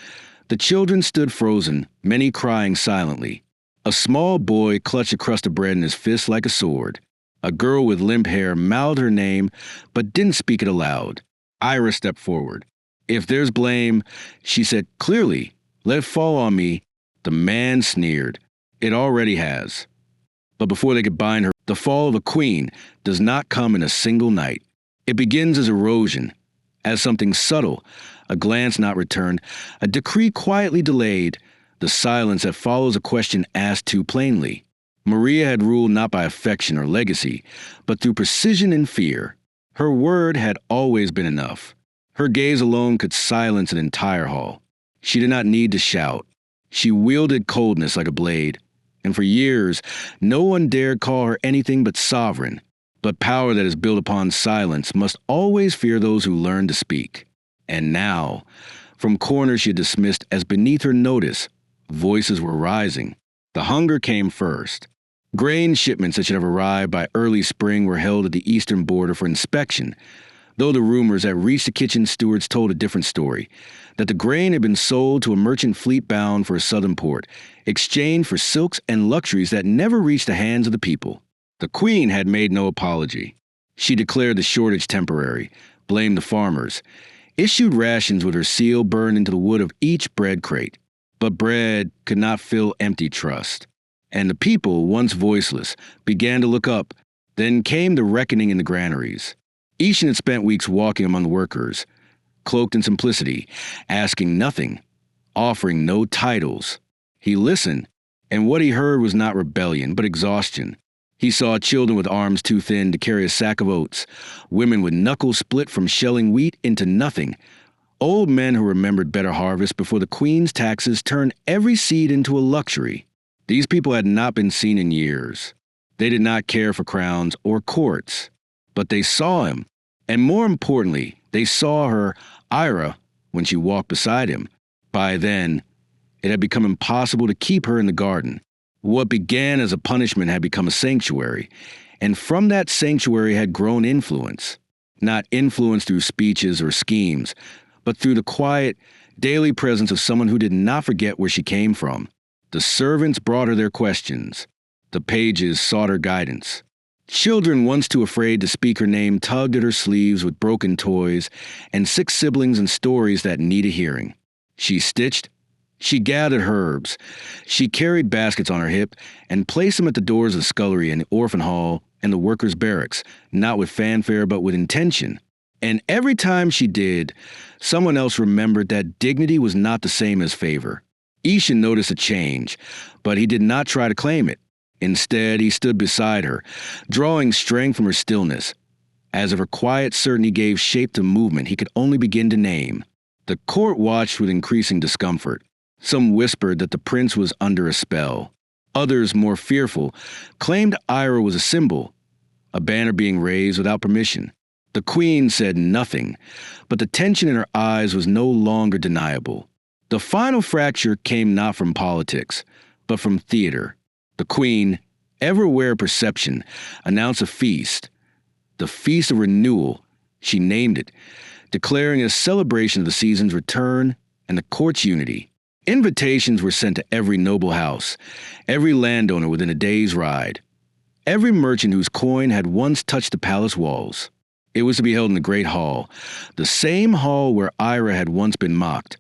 the children stood frozen, many crying silently. A small boy clutched a crust of bread in his fist like a sword. A girl with limp hair mouthed her name, but didn't speak it aloud. Ira stepped forward. If there's blame, she said clearly, let it fall on me. The man sneered. It already has. But before they could bind her, the fall of a queen does not come in a single night. It begins as erosion, as something subtle, a glance not returned, a decree quietly delayed, the silence that follows a question asked too plainly. Maria had ruled not by affection or legacy, but through precision and fear. Her word had always been enough. Her gaze alone could silence an entire hall. She did not need to shout. She wielded coldness like a blade, and for years, no one dared call her anything but sovereign. But power that is built upon silence must always fear those who learn to speak. And now, from corners she had dismissed as beneath her notice, voices were rising. The hunger came first. Grain shipments that should have arrived by early spring were held at the eastern border for inspection, though the rumors that reached the kitchen stewards told a different story, that the grain had been sold to a merchant fleet bound for a southern port, exchanged for silks and luxuries that never reached the hands of the people. The queen had made no apology. She declared the shortage temporary, blamed the farmers, issued rations with her seal burned into the wood of each bread crate. But bread could not fill empty trust. And the people, once voiceless, began to look up. Then came the reckoning in the granaries. Ishan had spent weeks walking among the workers, cloaked in simplicity, asking nothing, offering no titles. He listened, and what he heard was not rebellion, but exhaustion. He saw children with arms too thin to carry a sack of oats, women with knuckles split from shelling wheat into nothing, old men who remembered better harvests before the queen's taxes turned every seed into a luxury. These people had not been seen in years. They did not care for crowns or courts, but they saw him, and more importantly, they saw her, Ira, when she walked beside him. By then, it had become impossible to keep her in the garden. What began as a punishment had become a sanctuary, and from that sanctuary had grown influence. Not influence through speeches or schemes, but through the quiet, daily presence of someone who did not forget where she came from. The servants brought her their questions. The pages sought her guidance. Children once too afraid to speak her name tugged at her sleeves with broken toys and sick siblings and stories that need a hearing. She stitched. She gathered herbs. She carried baskets on her hip and placed them at the doors of the scullery and the orphan hall and the workers' barracks, not with fanfare but with intention. And every time she did, someone else remembered that dignity was not the same as favor. Ishan noticed a change, but he did not try to claim it. Instead, he stood beside her, drawing strength from her stillness. As if her quiet certainty gave shape to movement he could only begin to name. The court watched with increasing discomfort. Some whispered that the prince was under a spell. Others, more fearful, claimed Ira was a symbol, a banner being raised without permission. The queen said nothing, but the tension in her eyes was no longer deniable. The final fracture came not from politics, but from theater. The queen, ever aware of perception, announced a feast. The Feast of Renewal, she named it, declaring a celebration of the season's return and the court's unity. Invitations were sent to every noble house, every landowner within a day's ride, every merchant whose coin had once touched the palace walls. It was to be held in the great hall, the same hall where Ira had once been mocked,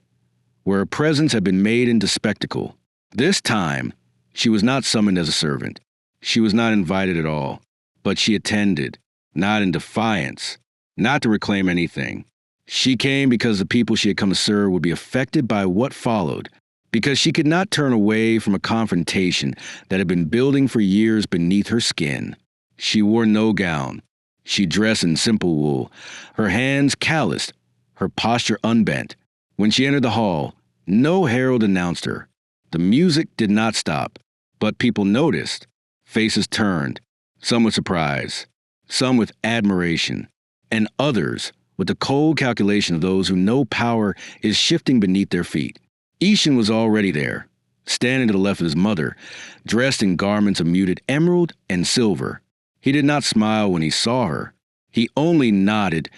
where her presence had been made into spectacle. This time, she was not summoned as a servant. She was not invited at all, but she attended, not in defiance, not to reclaim anything. She came because the people she had come to serve would be affected by what followed, because she could not turn away from a confrontation that had been building for years beneath her skin. She wore no gown. She dressed in simple wool, her hands calloused, her posture unbent. When she entered the hall, no herald announced her. The music did not stop, but people noticed. Faces turned, some with surprise, some with admiration, and others with the cold calculation of those who know power is shifting beneath their feet. Ishan was already there, standing to the left of his mother, dressed in garments of muted emerald and silver. He did not smile when he saw her. He only nodded,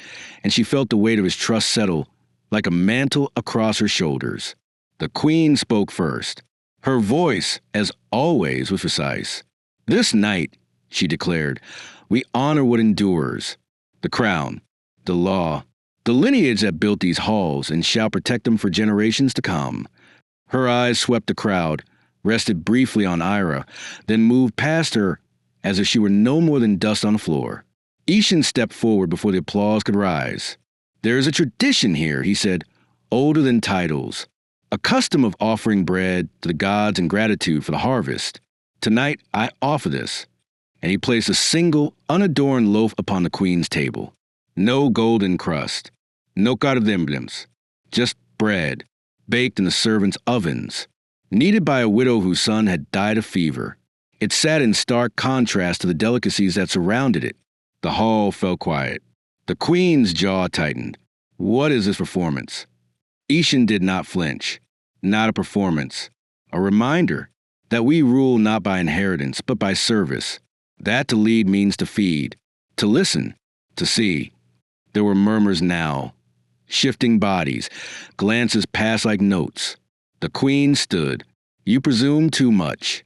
and she felt the weight of his trust settle like a mantle across her shoulders. The queen spoke first. Her voice, as always, was precise. "This night," she declared, "we honor what endures. The crown, the law, the lineage that built these halls and shall protect them for generations to come." Her eyes swept the crowd, rested briefly on Ira, then moved past her as if she were no more than dust on the floor. Ishan stepped forward before the applause could rise. "There is a tradition here," he said, "older than titles. A custom of offering bread to the gods in gratitude for the harvest. Tonight I offer this." And he placed a single, unadorned loaf upon the queen's table. No golden crust, no emblems, just bread, baked in the servants' ovens, kneaded by a widow whose son had died of fever. It sat in stark contrast to the delicacies that surrounded it. The hall fell quiet. The queen's jaw tightened. What is this performance? Ishan did not flinch. Not a performance. A reminder that we rule not by inheritance, but by service. That to lead means to feed, to listen, to see. There were murmurs now. Shifting bodies. Glances passed like notes. The queen stood. "You presume too much."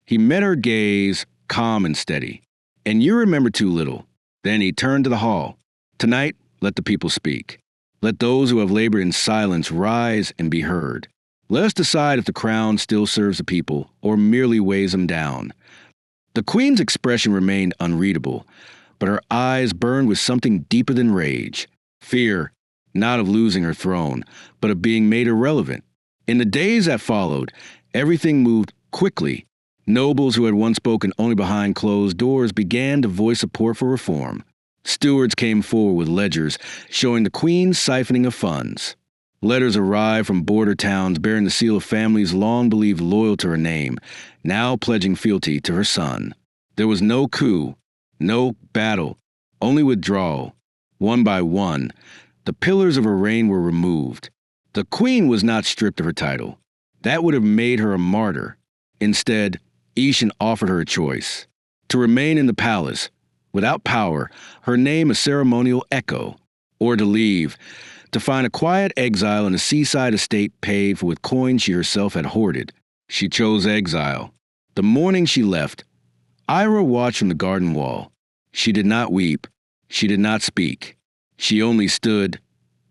He met her gaze, calm and steady. "And you remember too little." Then he turned to the hall. "Tonight, let the people speak. Let those who have labored in silence rise and be heard. Let us decide if the crown still serves the people or merely weighs them down." The queen's expression remained unreadable, but her eyes burned with something deeper than rage. Fear, not of losing her throne, but of being made irrelevant. In the days that followed, everything moved quickly. Nobles who had once spoken only behind closed doors began to voice support for reform. Stewards came forward with ledgers showing the queen's siphoning of funds. Letters arrived from border towns bearing the seal of families long believed loyal to her name, now pledging fealty to her son. There was no coup, no battle, only withdrawal. One by one, the pillars of her reign were removed. The queen was not stripped of her title. That would have made her a martyr. Instead, Ishan offered her a choice: to remain in the palace, without power, her name a ceremonial echo, or to leave, to find a quiet exile in a seaside estate paid for with coins she herself had hoarded. She chose exile. The morning she left, Ira watched from the garden wall. She did not weep. She did not speak. She only stood,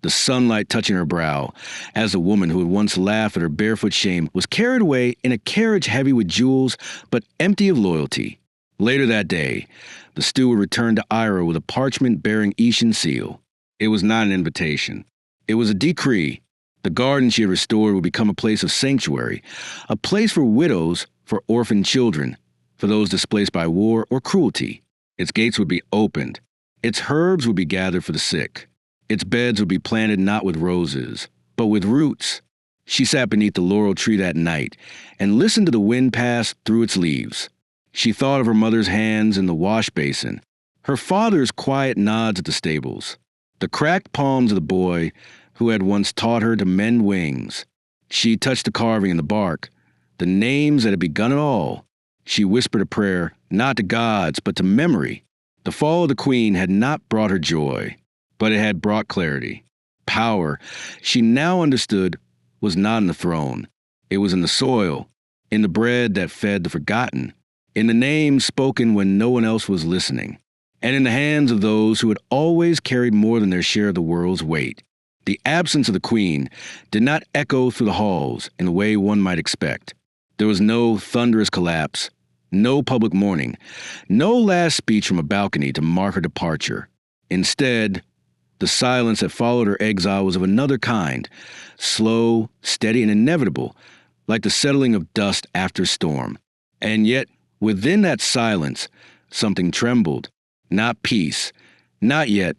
the sunlight touching her brow, as the woman who had once laughed at her barefoot shame was carried away in a carriage heavy with jewels but empty of loyalty. Later that day, the steward returned to Ira with a parchment bearing Ishan's seal. It was not an invitation. It was a decree. The garden she had restored would become a place of sanctuary, a place for widows, for orphaned children, for those displaced by war or cruelty. Its gates would be opened. Its herbs would be gathered for the sick. Its beds would be planted not with roses, but with roots. She sat beneath the laurel tree that night and listened to the wind pass through its leaves. She thought of her mother's hands in the wash basin, her father's quiet nods at the stables, the cracked palms of the boy who had once taught her to mend wings. She touched the carving in the bark, the names that had begun it all. She whispered a prayer, not to gods, but to memory. The fall of the queen had not brought her joy, but it had brought clarity. Power, she now understood, was not in the throne. It was in the soil, in the bread that fed the forgotten, in the names spoken when no one else was listening. and in the hands of those who had always carried more than their share of the world's weight. The absence of the queen did not echo through the halls in the way one might expect. There was no thunderous collapse, no public mourning, no last speech from a balcony to mark her departure. Instead, the silence that followed her exile was of another kind, slow, steady, and inevitable, like the settling of dust after storm. And yet, within that silence, something trembled. Not peace, not yet,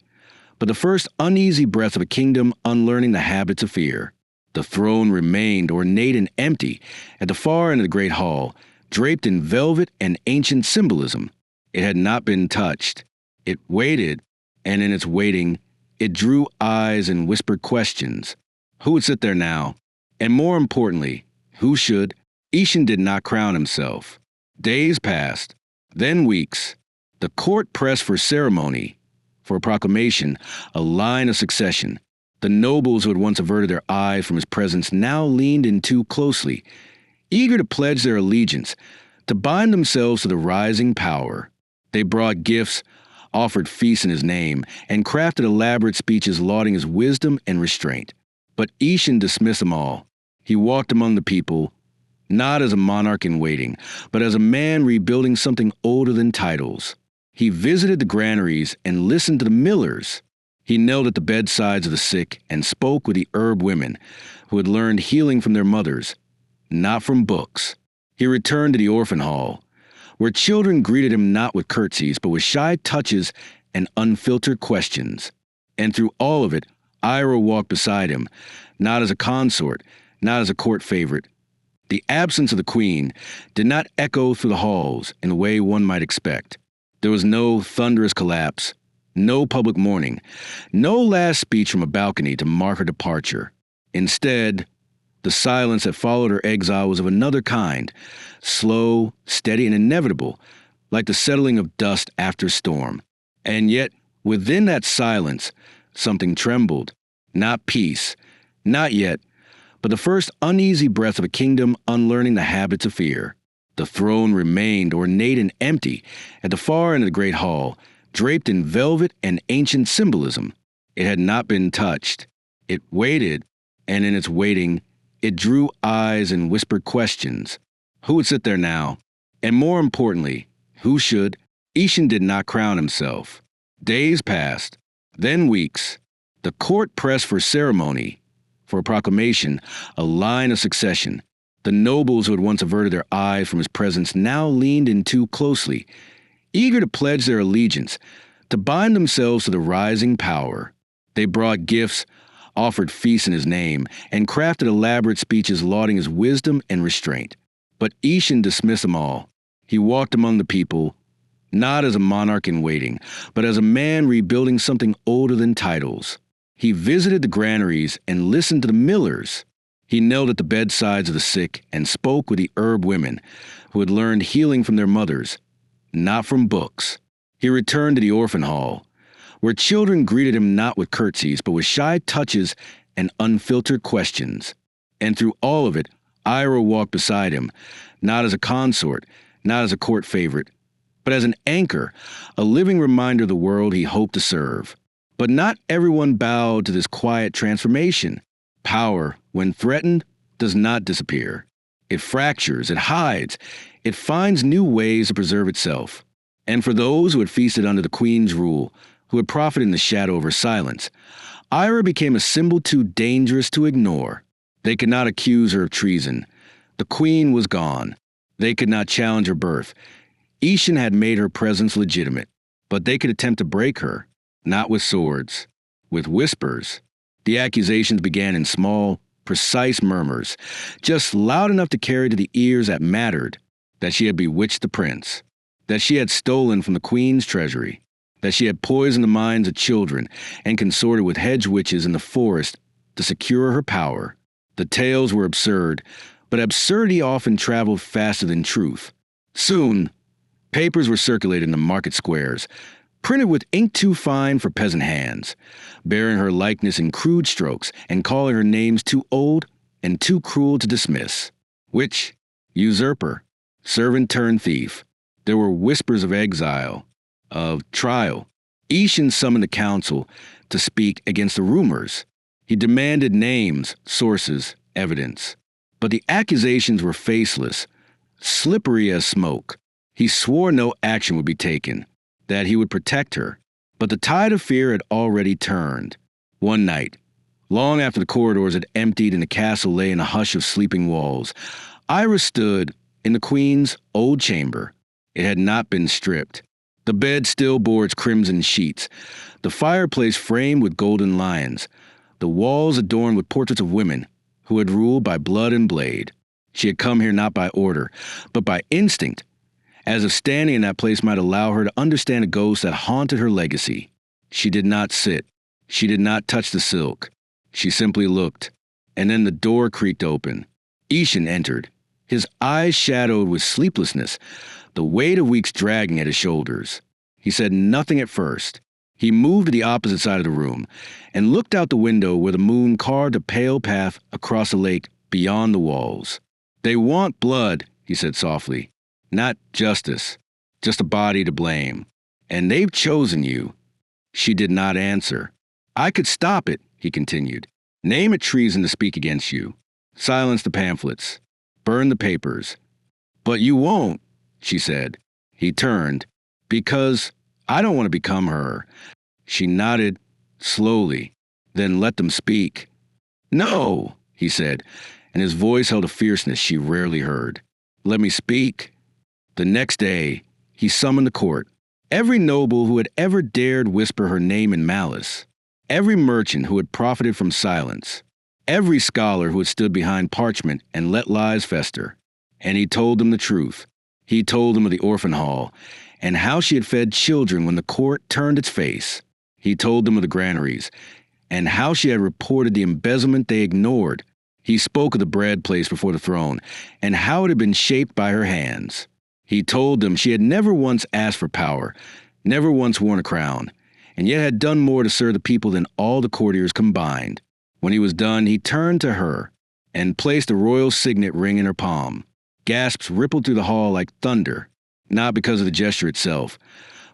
but the first uneasy breath of a kingdom unlearning the habits of fear. The throne remained ornate and empty at the far end of the great hall, draped in velvet and ancient symbolism. It had not been touched. It waited, and in its waiting, it drew eyes and whispered questions. Who would sit there now? And more importantly, who should? Ishan did not crown himself. Days passed, then weeks. The court pressed for ceremony, for a proclamation, a line of succession. The nobles who had once averted their eyes from his presence now leaned in too closely, eager to pledge their allegiance, to bind themselves to the rising power. They brought gifts, offered feasts in his name, and crafted elaborate speeches lauding his wisdom and restraint. But Ishan dismissed them all. He walked among the people, not as a monarch in waiting, but as a man rebuilding something older than titles. He visited the granaries and listened to the millers. He knelt at the bedsides of the sick and spoke with the herb women who had learned healing from their mothers, not from books. He returned to the orphan hall, where children greeted him not with curtsies, but with shy touches and unfiltered questions. And through all of it, Ira walked beside him, not as a consort, not as a court favorite. The absence of the queen did not echo through the halls in the way one might expect. There was no thunderous collapse, no public mourning, no last speech from a balcony to mark her departure. Instead, the silence that followed her exile was of another kind, slow, steady, and inevitable, like the settling of dust after storm. And yet, within that silence, something trembled. Not peace, not yet, but the first uneasy breath of a kingdom unlearning the habits of fear. The throne remained ornate and empty at the far end of the great hall, draped in velvet and ancient symbolism. It had not been touched. It waited, and in its waiting, it drew eyes and whispered questions. Who would sit there now? And more importantly, who should? Ishan did not crown himself. Days passed, then weeks. The court pressed for ceremony, for a proclamation, a line of succession. The nobles who had once averted their eyes from his presence now leaned in too closely, eager to pledge their allegiance, to bind themselves to the rising power. They brought gifts, offered feasts in his name, and crafted elaborate speeches lauding his wisdom and restraint. But Ishan dismissed them all. He walked among the people, not as a monarch in waiting, but as a man rebuilding something older than titles. He visited the granaries and listened to the millers. He knelt at the bedsides of the sick and spoke with the herb women who had learned healing from their mothers, not from books. He returned to the orphan hall, where children greeted him not with curtsies, but with shy touches and unfiltered questions. And through all of it, Ira walked beside him, not as a consort, not as a court favorite, but as an anchor, a living reminder of the world he hoped to serve. But not everyone bowed to this quiet transformation. Power, when threatened, does not disappear. It fractures, it hides, it finds new ways to preserve itself. And for those who had feasted under the queen's rule, who had profited in the shadow of her silence, Ira became a symbol too dangerous to ignore. They could not accuse her of treason. The queen was gone. They could not challenge her birth. Ishan had made her presence legitimate, but they could attempt to break her, not with swords, with whispers. The accusations began in small, precise murmurs, just loud enough to carry to the ears that mattered, that she had bewitched the prince, that she had stolen from the queen's treasury, that she had poisoned the minds of children and consorted with hedge witches in the forest to secure her power. The tales were absurd, but absurdity often traveled faster than truth. Soon, papers were circulated in the market squares, printed with ink too fine for peasant hands, bearing her likeness in crude strokes and calling her names too old and too cruel to dismiss. Witch, usurper, servant turned thief. There were whispers of exile, of trial. Ishan summoned the council to speak against the rumors. He demanded names, sources, evidence. But the accusations were faceless, slippery as smoke. He swore no action would be taken, that he would protect her. But the tide of fear had already turned. One night, long after the corridors had emptied and the castle lay in a hush of sleeping walls, Ira stood in the queen's old chamber. It had not been stripped. The bed still bore its crimson sheets, the fireplace framed with golden lions, the walls adorned with portraits of women who had ruled by blood and blade. She had come here not by order, but by instinct, as if standing in that place might allow her to understand a ghost that haunted her legacy. She did not sit. She did not touch the silk. She simply looked, and then the door creaked open. Ishan entered, his eyes shadowed with sleeplessness, the weight of weeks dragging at his shoulders. He said nothing at first. He moved to the opposite side of the room and looked out the window where the moon carved a pale path across the lake beyond the walls. "They want blood," he said softly. "Not justice, just a body to blame. And they've chosen you." She did not answer. "I could stop it," he continued. "Name it treason to speak against you. Silence the pamphlets. Burn the papers. But you won't," she said. He turned. "Because I don't want to become her." She nodded slowly, then let them speak. "No," he said, and his voice held a fierceness she rarely heard. "Let me speak." The next day, he summoned the court. Every noble who had ever dared whisper her name in malice. Every merchant who had profited from silence. Every scholar who had stood behind parchment and let lies fester. And he told them the truth. He told them of the orphan hall, and how she had fed children when the court turned its face. He told them of the granaries, and how she had reported the embezzlement they ignored. He spoke of the bread placed before the throne, and how it had been shaped by her hands. He told them she had never once asked for power, never once worn a crown, and yet had done more to serve the people than all the courtiers combined. When he was done, he turned to her and placed a royal signet ring in her palm. Gasps rippled through the hall like thunder, not because of the gesture itself,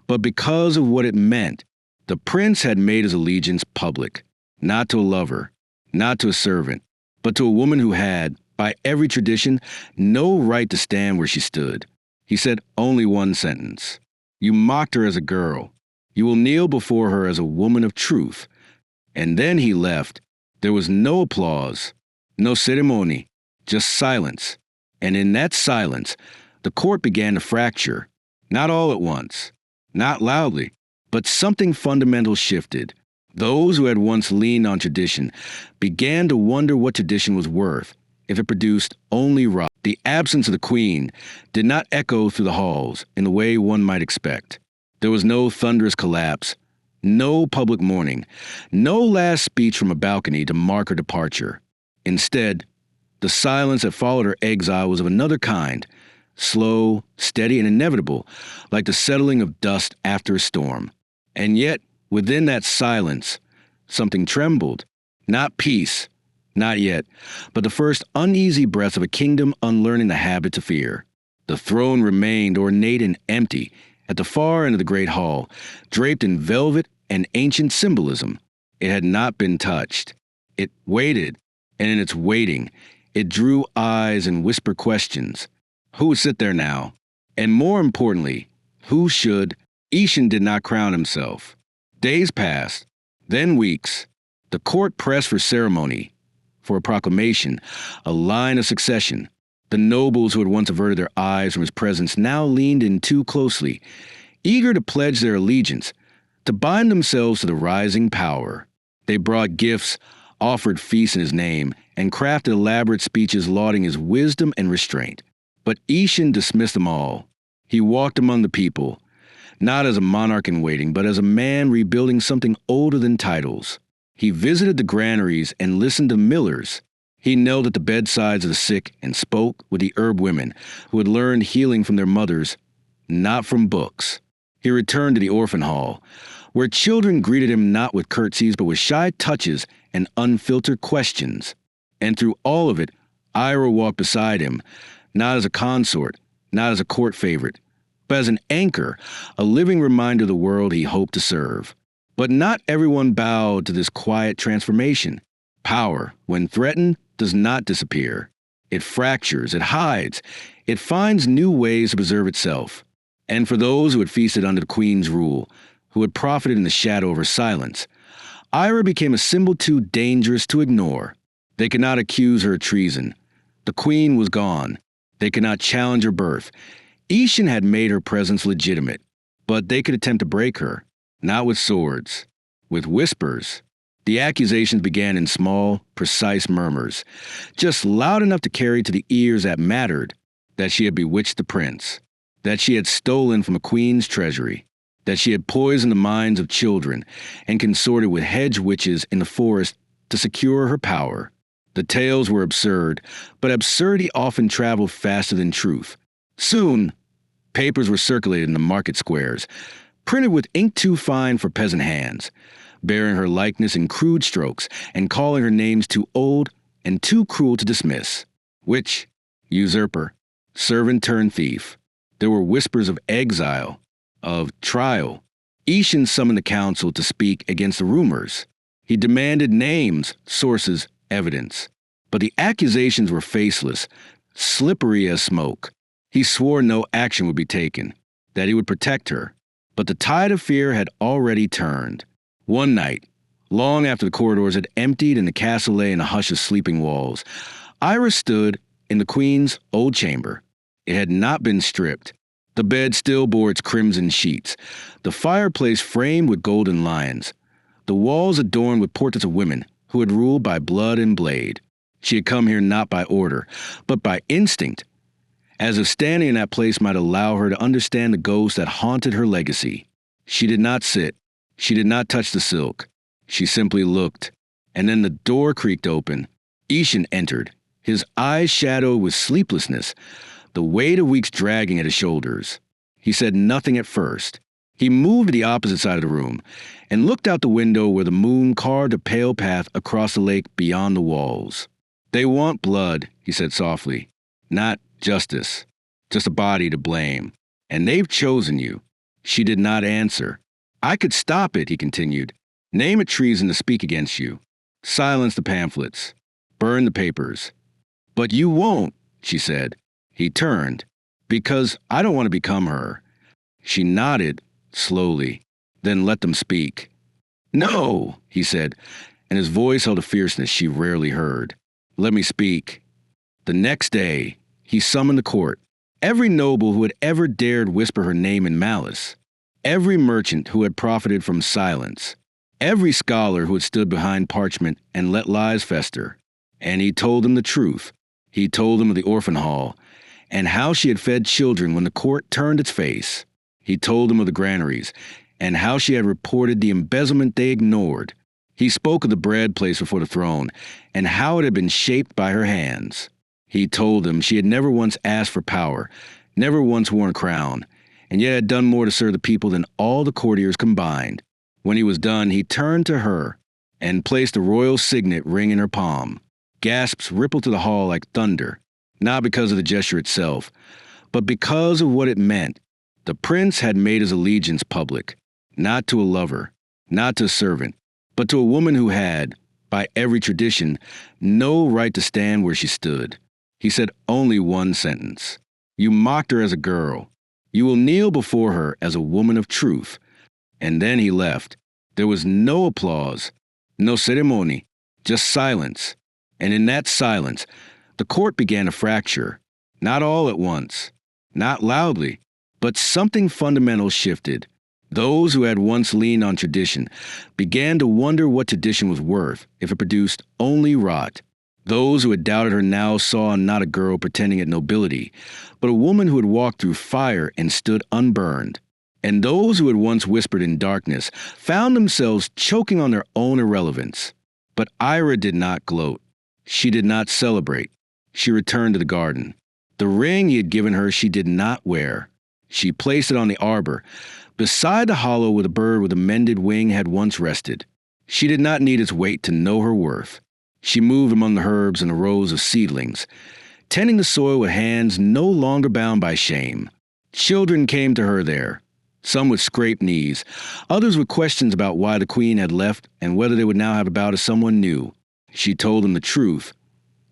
but because of what it meant. The prince had made his allegiance public, not to a lover, not to a servant, but to a woman who had, by every tradition, no right to stand where she stood. He said only one sentence. "You mocked her as a girl. You will kneel before her as a woman of truth." And then he left. There was no applause, no ceremony, just silence. And in that silence, the court began to fracture. Not all at once, not loudly, but something fundamental shifted. Those who had once leaned on tradition began to wonder what tradition was worth if it produced only rot. The absence of the queen did not echo through the halls in the way one might expect. There was no thunderous collapse, no public mourning, no last speech from a balcony to mark her departure. Instead, the silence that followed her exile was of another kind, slow, steady, and inevitable, like the settling of dust after a storm. And yet, within that silence, something trembled. Not peace, not yet, but the first uneasy breath of a kingdom unlearning the habit to fear. The throne remained ornate and empty at the far end of the great hall, draped in velvet and ancient symbolism. It had not been touched. It waited, and in its waiting, it drew eyes and whispered questions. Who would sit there now? And more importantly, who should? Ishan did not crown himself. Days passed, then weeks. The court pressed for ceremony, for a proclamation, a line of succession. The nobles who had once averted their eyes from his presence now leaned in too closely, eager to pledge their allegiance, to bind themselves to the rising power. They brought gifts, offered feasts in his name, and crafted elaborate speeches lauding his wisdom and restraint. But Ishan dismissed them all. He walked among the people, not as a monarch in waiting, but as a man rebuilding something older than titles. He visited the granaries and listened to millers. He knelt at the bedsides of the sick and spoke with the herb women who had learned healing from their mothers, not from books. He returned to the orphan hall, where children greeted him not with curtsies but with shy touches and unfiltered questions. And through all of it, Ira walked beside him, not as a consort, not as a court favorite, but as an anchor, a living reminder of the world he hoped to serve. But not everyone bowed to this quiet transformation. Power, when threatened, does not disappear. It fractures, it hides, it finds new ways to preserve itself. And for those who had feasted under the Queen's rule, who had profited in the shadow of her silence, Ira became a symbol too dangerous to ignore. They could not accuse her of treason. The Queen was gone. They could not challenge her birth. Ishan had made her presence legitimate, but they could attempt to break her, not with swords, with whispers. The accusations began in small, precise murmurs, just loud enough to carry to the ears that mattered, that she had bewitched the prince, that she had stolen from a queen's treasury, that she had poisoned the minds of children and consorted with hedge witches in the forest to secure her power. The tales were absurd, but absurdity often traveled faster than truth. Soon, papers were circulated in the market squares, printed with ink too fine for peasant hands, bearing her likeness in crude strokes and calling her names too old and too cruel to dismiss. Witch, usurper, servant turned thief. There were whispers of exile, of trial. Ishan summoned the council to speak against the rumors. He demanded names, sources, evidence. But the accusations were faceless, slippery as smoke. He swore no action would be taken, that he would protect her. But the tide of fear had already turned. One night, long after the corridors had emptied and the castle lay in a hush of sleeping walls, Ira stood in the Queen's old chamber. It had not been stripped. The bed still bore its crimson sheets, the fireplace framed with golden lions, the walls adorned with portraits of women who had ruled by blood and blade. She had come here not by order, but by instinct, as if standing in that place might allow her to understand the ghost that haunted her legacy. She did not sit. She did not touch the silk. She simply looked, and then the door creaked open. Ishan entered, his eyes shadowed with sleeplessness, the weight of weeks dragging at his shoulders. He said nothing at first. He moved to the opposite side of the room and looked out the window where the moon carved a pale path across the lake beyond the walls. "They want blood," he said softly, "not justice, just a body to blame. And they've chosen you." She did not answer. "I could stop it," he continued. "Name a treason to speak against you. Silence the pamphlets. Burn the papers. But you won't," she said. He turned. "Because I don't want to become her." She nodded, slowly, then let them speak. "No," he said, and his voice held a fierceness she rarely heard. "Let me speak." The next day, he summoned the court. Every noble who had ever dared whisper her name in malice. Every merchant who had profited from silence. Every scholar who had stood behind parchment and let lies fester. And he told them the truth. He told them of the orphan hall, and how she had fed children when the court turned its face. He told them of the granaries, and how she had reported the embezzlement they ignored. He spoke of the bread placed before the throne, and how it had been shaped by her hands. He told them she had never once asked for power, never once worn a crown, and yet had done more to serve the people than all the courtiers combined. When he was done, he turned to her and placed the royal signet ring in her palm. Gasps rippled to the hall like thunder, not because of the gesture itself, but because of what it meant. The prince had made his allegiance public, not to a lover, not to a servant, but to a woman who had, by every tradition, no right to stand where she stood. He said only one sentence. "You mocked her as a girl. You will kneel before her as a woman of truth." And then he left. There was no applause, no ceremony, just silence. And in that silence, the court began to fracture. Not all at once, not loudly, but something fundamental shifted. Those who had once leaned on tradition began to wonder what tradition was worth if it produced only rot. Those who had doubted her now saw not a girl pretending at nobility, but a woman who had walked through fire and stood unburned. And those who had once whispered in darkness found themselves choking on their own irrelevance. But Ira did not gloat. She did not celebrate. She returned to the garden. The ring he had given her she did not wear. She placed it on the arbor, beside the hollow where the bird with a mended wing had once rested. She did not need its weight to know her worth. She moved among the herbs and the rows of seedlings, tending the soil with hands no longer bound by shame. Children came to her there, some with scraped knees, others with questions about why the queen had left and whether they would now have a bow to someone new. She told them the truth,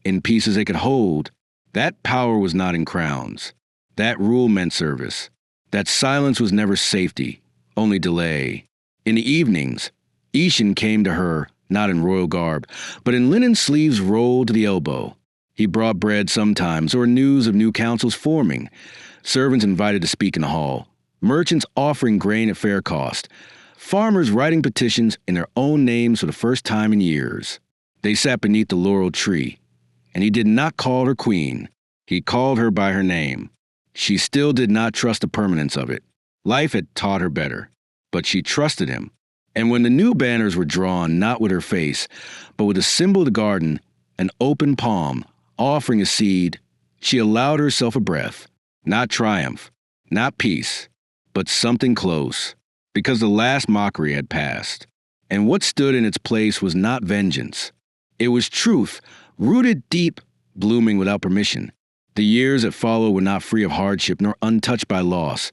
in pieces they could hold. That power was not in crowns. That rule meant service. That silence was never safety, only delay. In the evenings, Ishan came to her, not in royal garb, but in linen sleeves rolled to the elbow. He brought bread sometimes, or news of new councils forming. Servants invited to speak in the hall. Merchants offering grain at fair cost. Farmers writing petitions in their own names for the first time in years. They sat beneath the laurel tree, and he did not call her queen. He called her by her name. She still did not trust the permanence of it. Life had taught her better, but she trusted him. And when the new banners were drawn, not with her face, but with a symbol of the garden, an open palm, offering a seed, she allowed herself a breath. Not triumph, not peace, but something close, because the last mockery had passed. And what stood in its place was not vengeance. It was truth, rooted deep, blooming without permission. The years that followed were not free of hardship nor untouched by loss,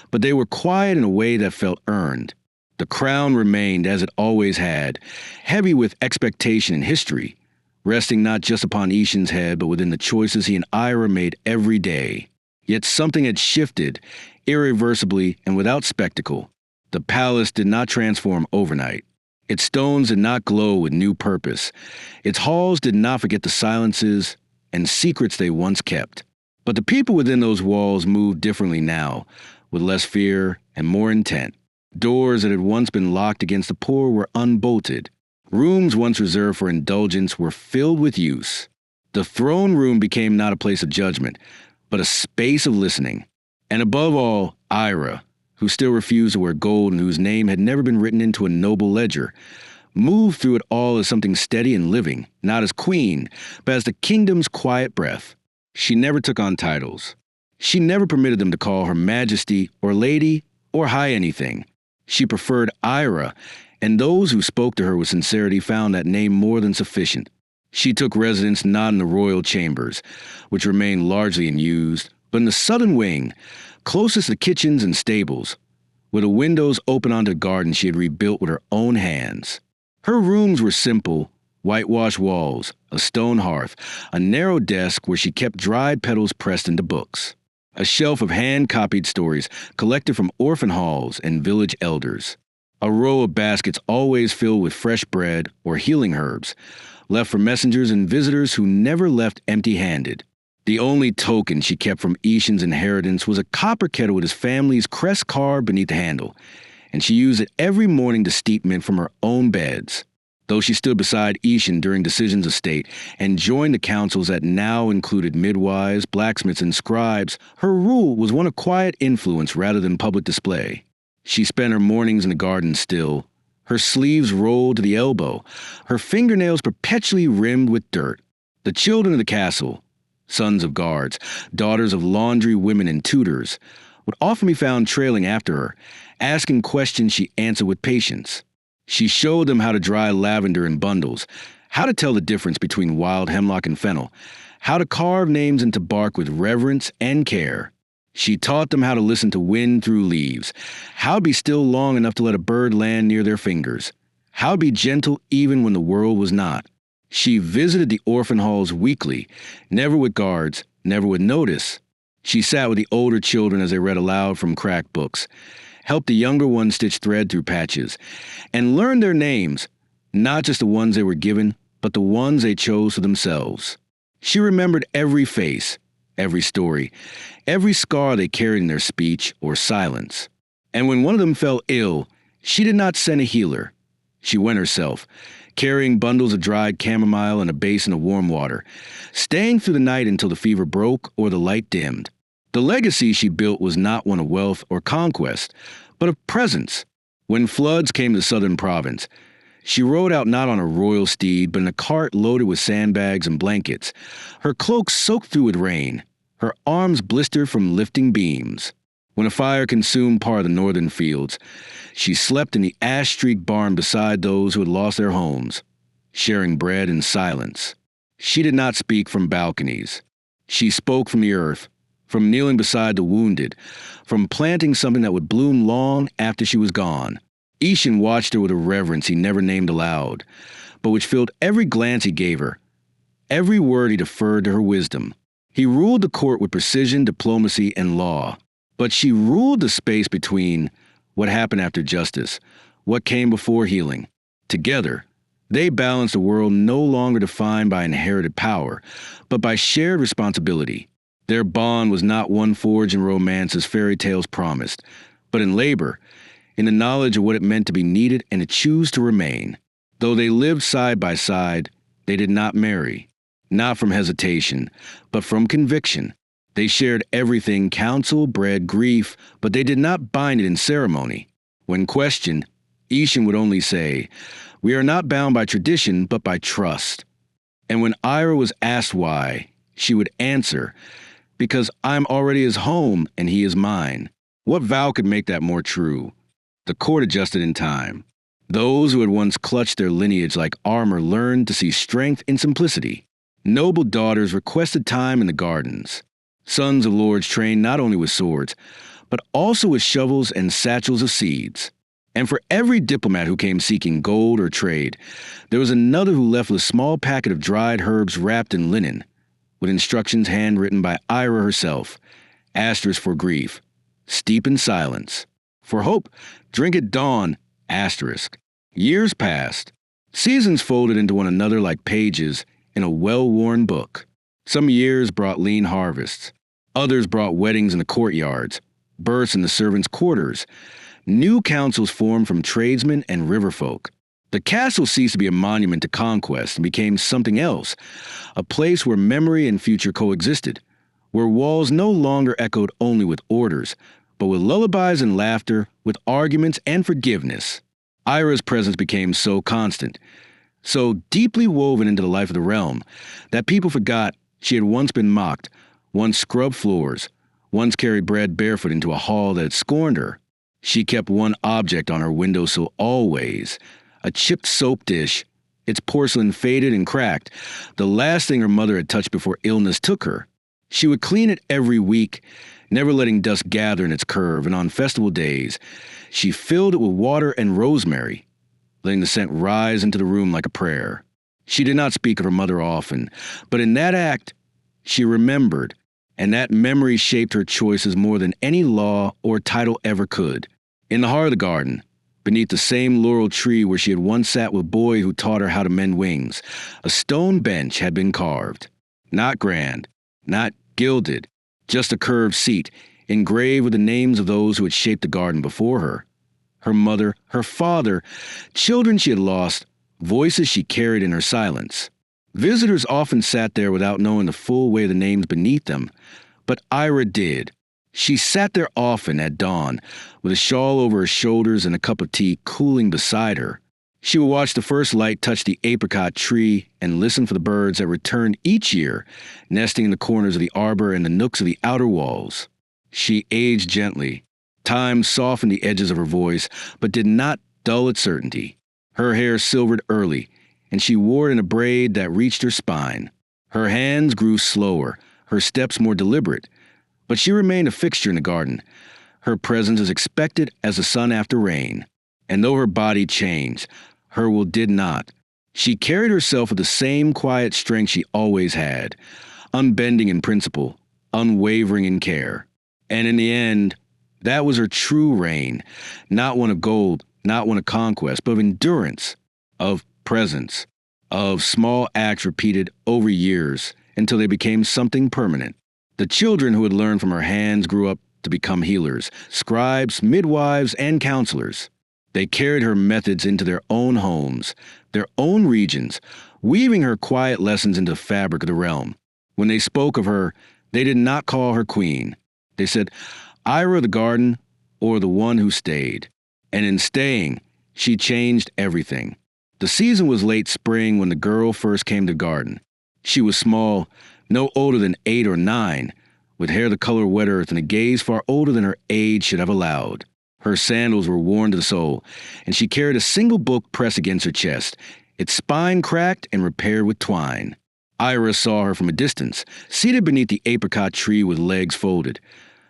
but they were quiet in a way that felt earned. The crown remained as it always had, heavy with expectation and history, resting not just upon Ishan's head, but within the choices he and Ira made every day. Yet something had shifted, irreversibly and without spectacle. The palace did not transform overnight. Its stones did not glow with new purpose. Its halls did not forget the silences and secrets they once kept. But the people within those walls moved differently now, with less fear and more intent. Doors that had once been locked against the poor were unbolted. Rooms once reserved for indulgence were filled with use. The throne room became not a place of judgment, but a space of listening. And above all, Ira, who still refused to wear gold and whose name had never been written into a noble ledger, moved through it all as something steady and living, not as queen, but as the kingdom's quiet breath. She never took on titles. She never permitted them to call her majesty or lady or high anything. She preferred Ira, and those who spoke to her with sincerity found that name more than sufficient. She took residence not in the royal chambers, which remained largely unused, but in the southern wing, closest to kitchens and stables, where the windows opened onto the garden she had rebuilt with her own hands. Her rooms were simple, whitewashed walls, a stone hearth, a narrow desk where she kept dried petals pressed into books, a shelf of hand-copied stories collected from orphan halls and village elders, a row of baskets always filled with fresh bread or healing herbs, left for messengers and visitors who never left empty-handed. The only token she kept from Ishan's inheritance was a copper kettle with his family's crest carved beneath the handle, and she used it every morning to steep mint from her own beds. Though she stood beside Ishan during decisions of state and joined the councils that now included midwives, blacksmiths, and scribes, her rule was one of quiet influence rather than public display. She spent her mornings in the garden still, her sleeves rolled to the elbow, her fingernails perpetually rimmed with dirt. The children of the castle, sons of guards, daughters of laundry women and tutors, would often be found trailing after her, asking questions she answered with patience. She showed them how to dry lavender in bundles, how to tell the difference between wild hemlock and fennel, how to carve names into bark with reverence and care. She taught them how to listen to wind through leaves, how to be still long enough to let a bird land near their fingers, how to be gentle even when the world was not. She visited the orphan halls weekly, never with guards, never with notice. She sat with the older children as they read aloud from cracked books, helped the younger ones stitch thread through patches, and learned their names, not just the ones they were given, but the ones they chose for themselves. She remembered every face, every story, every scar they carried in their speech or silence. And when one of them fell ill, she did not send a healer. She went herself, carrying bundles of dried chamomile and a basin of warm water, staying through the night until the fever broke or the light dimmed. The legacy she built was not one of wealth or conquest, but of presence. When floods came to the southern province, she rode out not on a royal steed, but in a cart loaded with sandbags and blankets, her cloak soaked through with rain, her arms blistered from lifting beams. When a fire consumed part of the northern fields, she slept in the ash-streaked barn beside those who had lost their homes, sharing bread in silence. She did not speak from balconies. She spoke from the earth, from kneeling beside the wounded, from planting something that would bloom long after she was gone. Ishin watched her with a reverence he never named aloud, but which filled every glance he gave her. Every word he deferred to her wisdom. He ruled the court with precision, diplomacy, and law. But she ruled the space between what happened after justice, what came before healing. Together, they balanced a world no longer defined by inherited power, but by shared responsibility. Their bond was not one forged in romance as fairy tales promised, but in labor, in the knowledge of what it meant to be needed and to choose to remain. Though they lived side by side, they did not marry, not from hesitation, but from conviction. They shared everything, counsel, bread, grief, but they did not bind it in ceremony. When questioned, Ishin would only say, "We are not bound by tradition, but by trust." And when Ira was asked why, she would answer, "Because I'm already his home and he is mine." What vow could make that more true? The court adjusted in time. Those who had once clutched their lineage like armor learned to see strength in simplicity. Noble daughters requested time in the gardens. Sons of lords trained not only with swords, but also with shovels and satchels of seeds. And for every diplomat who came seeking gold or trade, there was another who left with a small packet of dried herbs wrapped in linen, with instructions handwritten by Ira herself. Asterisk for grief, steep in silence. For hope, drink at dawn, asterisk. Years passed. Seasons folded into one another like pages in a well-worn book. Some years brought lean harvests. Others brought weddings in the courtyards, births in the servants' quarters. New councils formed from tradesmen and riverfolk. The castle ceased to be a monument to conquest and became something else, a place where memory and future coexisted, where walls no longer echoed only with orders, but with lullabies and laughter, with arguments and forgiveness. Ira's presence became so constant, so deeply woven into the life of the realm, that people forgot she had once been mocked, once scrubbed floors, once carried bread barefoot into a hall that had scorned her. She kept one object on her windowsill always, a chipped soap dish, its porcelain faded and cracked, the last thing her mother had touched before illness took her. She would clean it every week, never letting dust gather in its curve, and on festival days, she filled it with water and rosemary, letting the scent rise into the room like a prayer. She did not speak of her mother often, but in that act, she remembered, and that memory shaped her choices more than any law or title ever could. In the heart of the garden, beneath the same laurel tree where she had once sat with a boy who taught her how to mend wings, a stone bench had been carved. Not grand, not gilded, just a curved seat, engraved with the names of those who had shaped the garden before her. Her mother, her father, children she had lost, voices she carried in her silence. Visitors often sat there without knowing the full weight of the names beneath them, but Ira did. She sat there often at dawn, with a shawl over her shoulders and a cup of tea cooling beside her. She would watch the first light touch the apricot tree and listen for the birds that returned each year, nesting in the corners of the arbor and the nooks of the outer walls. She aged gently. Time softened the edges of her voice, but did not dull its certainty. Her hair silvered early, and she wore it in a braid that reached her spine. Her hands grew slower, her steps more deliberate, but she remained a fixture in the garden, her presence as expected as the sun after rain. And though her body changed, her will did not. She carried herself with the same quiet strength she always had, unbending in principle, unwavering in care. And in the end, that was her true reign, not one of gold, not one of conquest, but of endurance, of presence, of small acts repeated over years until they became something permanent. The children who had learned from her hands grew up to become healers, scribes, midwives, and counselors. They carried her methods into their own homes, their own regions, weaving her quiet lessons into the fabric of the realm. When they spoke of her, they did not call her queen. They said, Ira the garden, or the one who stayed. And in staying, she changed everything. The season was late spring when the girl first came to the garden. She was small, no older than 8 or 9, with hair the color of wet earth and a gaze far older than her age should have allowed. Her sandals were worn to the sole, and she carried a single book pressed against her chest, its spine cracked and repaired with twine. Ira saw her from a distance, seated beneath the apricot tree with legs folded,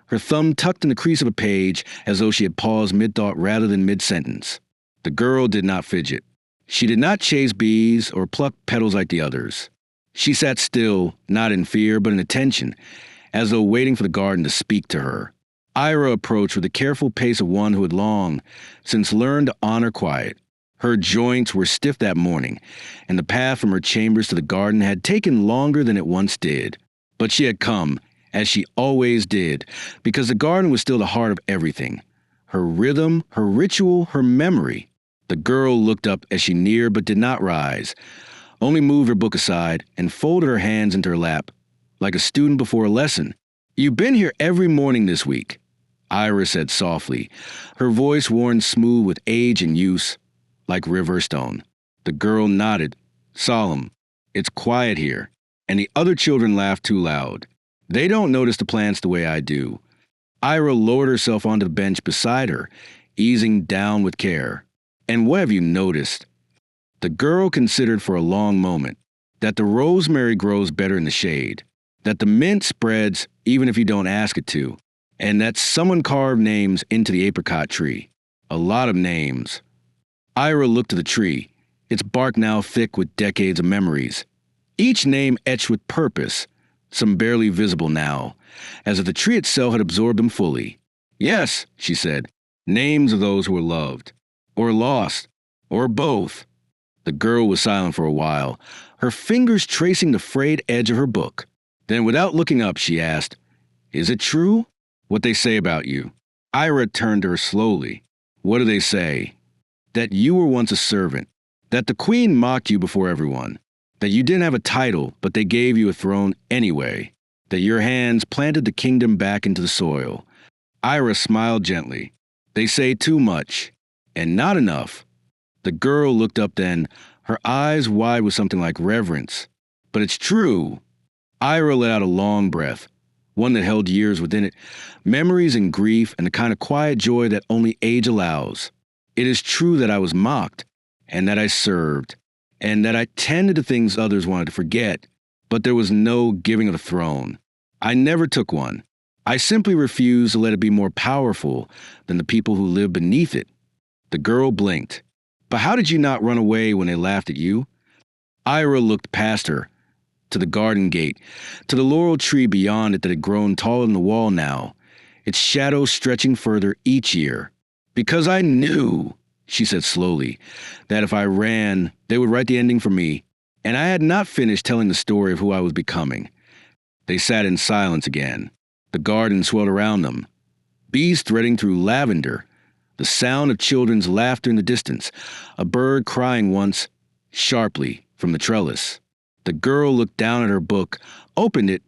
her thumb tucked in the crease of a page as though she had paused mid-thought rather than mid-sentence. The girl did not fidget. She did not chase bees or pluck petals like the others. She sat still, not in fear but in attention, as though waiting for the garden to speak to her. Ira approached with the careful pace of one who had long since learned to honor quiet. Her joints were stiff that morning, and the path from her chambers to the garden had taken longer than it once did. But she had come, as she always did, because the garden was still the heart of everything. Her rhythm, her ritual, her memory. The girl looked up as she neared but did not rise, only moved her book aside and folded her hands into her lap, like a student before a lesson. "You've been here every morning this week," Ira said softly, her voice worn smooth with age and use, like river stone. The girl nodded, solemn. "It's quiet here." And the other children laughed too loud. "They don't notice the plants the way I do." Ira lowered herself onto the bench beside her, easing down with care. "And what have you noticed?" The girl considered for a long moment. That the rosemary grows better in the shade. That the mint spreads even if you don't ask it to. And that someone carved names into the apricot tree. A lot of names. Ira looked at the tree, its bark now thick with decades of memories. Each name etched with purpose, some barely visible now, as if the tree itself had absorbed them fully. "Yes," she said, "names of those who were loved, or lost, or both." The girl was silent for a while, her fingers tracing the frayed edge of her book. Then, without looking up, she asked, "Is it true, what they say about you?" Ira turned to her slowly. "What do they say?" "That you were once a servant, that the queen mocked you before everyone, that you didn't have a title, but they gave you a throne anyway, that your hands planted the kingdom back into the soil." Ira smiled gently. "They say too much, and not enough." The girl looked up then, her eyes wide with something like reverence. "But it's true." Ira let out a long breath, one that held years within it, memories and grief and the kind of quiet joy that only age allows. "It is true that I was mocked, and that I served, and that I tended to things others wanted to forget, but there was no giving of the throne. I never took one. I simply refused to let it be more powerful than the people who lived beneath it." The girl blinked. "But how did you not run away when they laughed at you?" Ira looked past her, to the garden gate, to the laurel tree beyond it that had grown taller than the wall now, its shadow stretching further each year. "Because I knew," she said slowly, "that if I ran, they would write the ending for me, and I had not finished telling the story of who I was becoming." They sat in silence again. The garden swelled around them, bees threading through lavender, the sound of children's laughter in the distance, a bird crying once, sharply, from the trellis. The girl looked down at her book, opened it,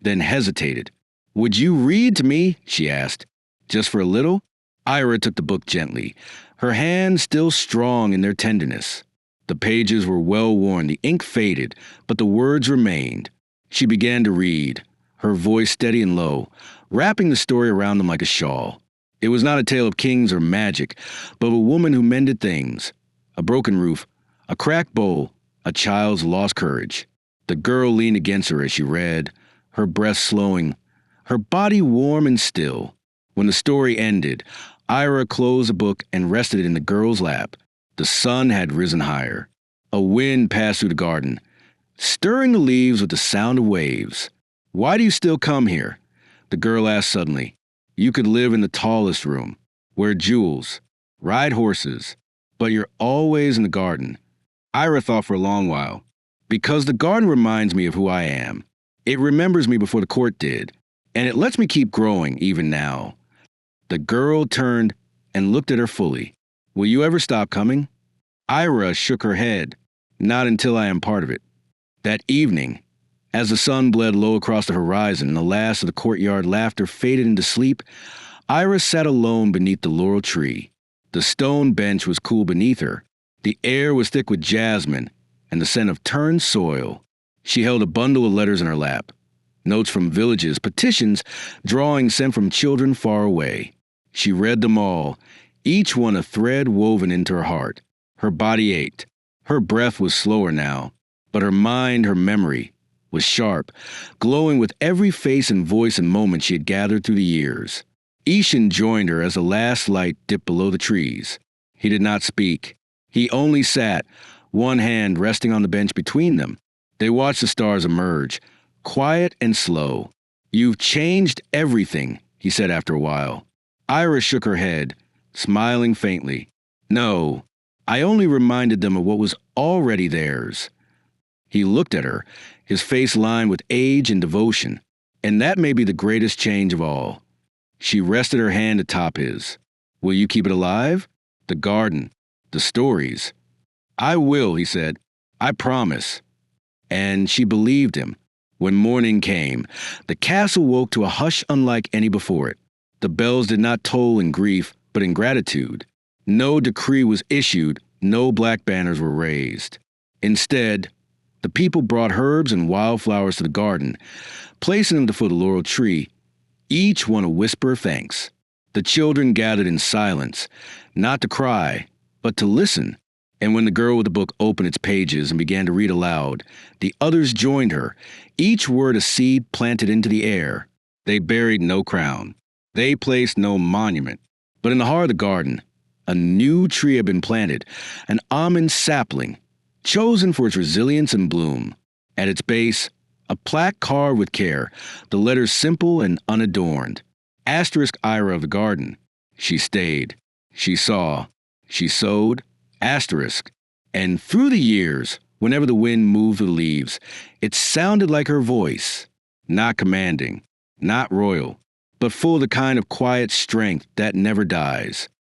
then hesitated. "Would you read to me?" she asked. "Just for a little?" Ira took the book gently, her hands still strong in their tenderness. The pages were well worn, the ink faded, but the words remained. She began to read, her voice steady and low, wrapping the story around them like a shawl. It was not a tale of kings or magic, but of a woman who mended things. A broken roof, a cracked bowl, a child's lost courage. The girl leaned against her as she read, her breath slowing, her body warm and still. When the story ended, Ira closed the book and rested it in the girl's lap. The sun had risen higher. A wind passed through the garden, stirring the leaves with the sound of waves. "Why do you still come here?" the girl asked suddenly. "You could live in the tallest room, wear jewels, ride horses, but you're always in the garden." Ira thought for a long while. "Because the garden reminds me of who I am. It remembers me before the court did, and it lets me keep growing even now." The girl turned and looked at her fully. "Will you ever stop coming?" Ira shook her head. "Not until I am part of it." That evening, as the sun bled low across the horizon and the last of the courtyard laughter faded into sleep, Ira sat alone beneath the laurel tree. The stone bench was cool beneath her. The air was thick with jasmine and the scent of turned soil. She held a bundle of letters in her lap. Notes from villages, petitions, drawings sent from children far away. She read them all, each one a thread woven into her heart. Her body ached. Her breath was slower now, but her mind, her memory, was sharp, glowing with every face and voice and moment she had gathered through the years. Ishan joined her as the last light dipped below the trees. He did not speak. He only sat, one hand resting on the bench between them. They watched the stars emerge, quiet and slow. "You've changed everything," he said after a while. Ira shook her head, smiling faintly. "No, I only reminded them of what was already theirs." He looked at her, his face lined with age and devotion. "And that may be the greatest change of all." She rested her hand atop his. "Will you keep it alive? The garden, the stories." "I will," he said. "I promise." And she believed him. When morning came, the castle woke to a hush unlike any before it. The bells did not toll in grief, but in gratitude. No decree was issued, no black banners were raised. Instead, the people brought herbs and wildflowers to the garden, placing them before the laurel tree, each one a whisper of thanks. The children gathered in silence, not to cry, but to listen. And when the girl with the book opened its pages and began to read aloud, the others joined her, each word a seed planted into the air. They buried no crown. They placed no monument. But in the heart of the garden, a new tree had been planted, an almond sapling, chosen for its resilience and bloom. At its base, a plaque carved with care, the letters simple and unadorned. Asterisk Ira of the garden. She stayed. She saw. She sowed. Asterisk. And through the years, whenever the wind moved the leaves, it sounded like her voice. Not commanding, not royal, but full of the kind of quiet strength that never dies.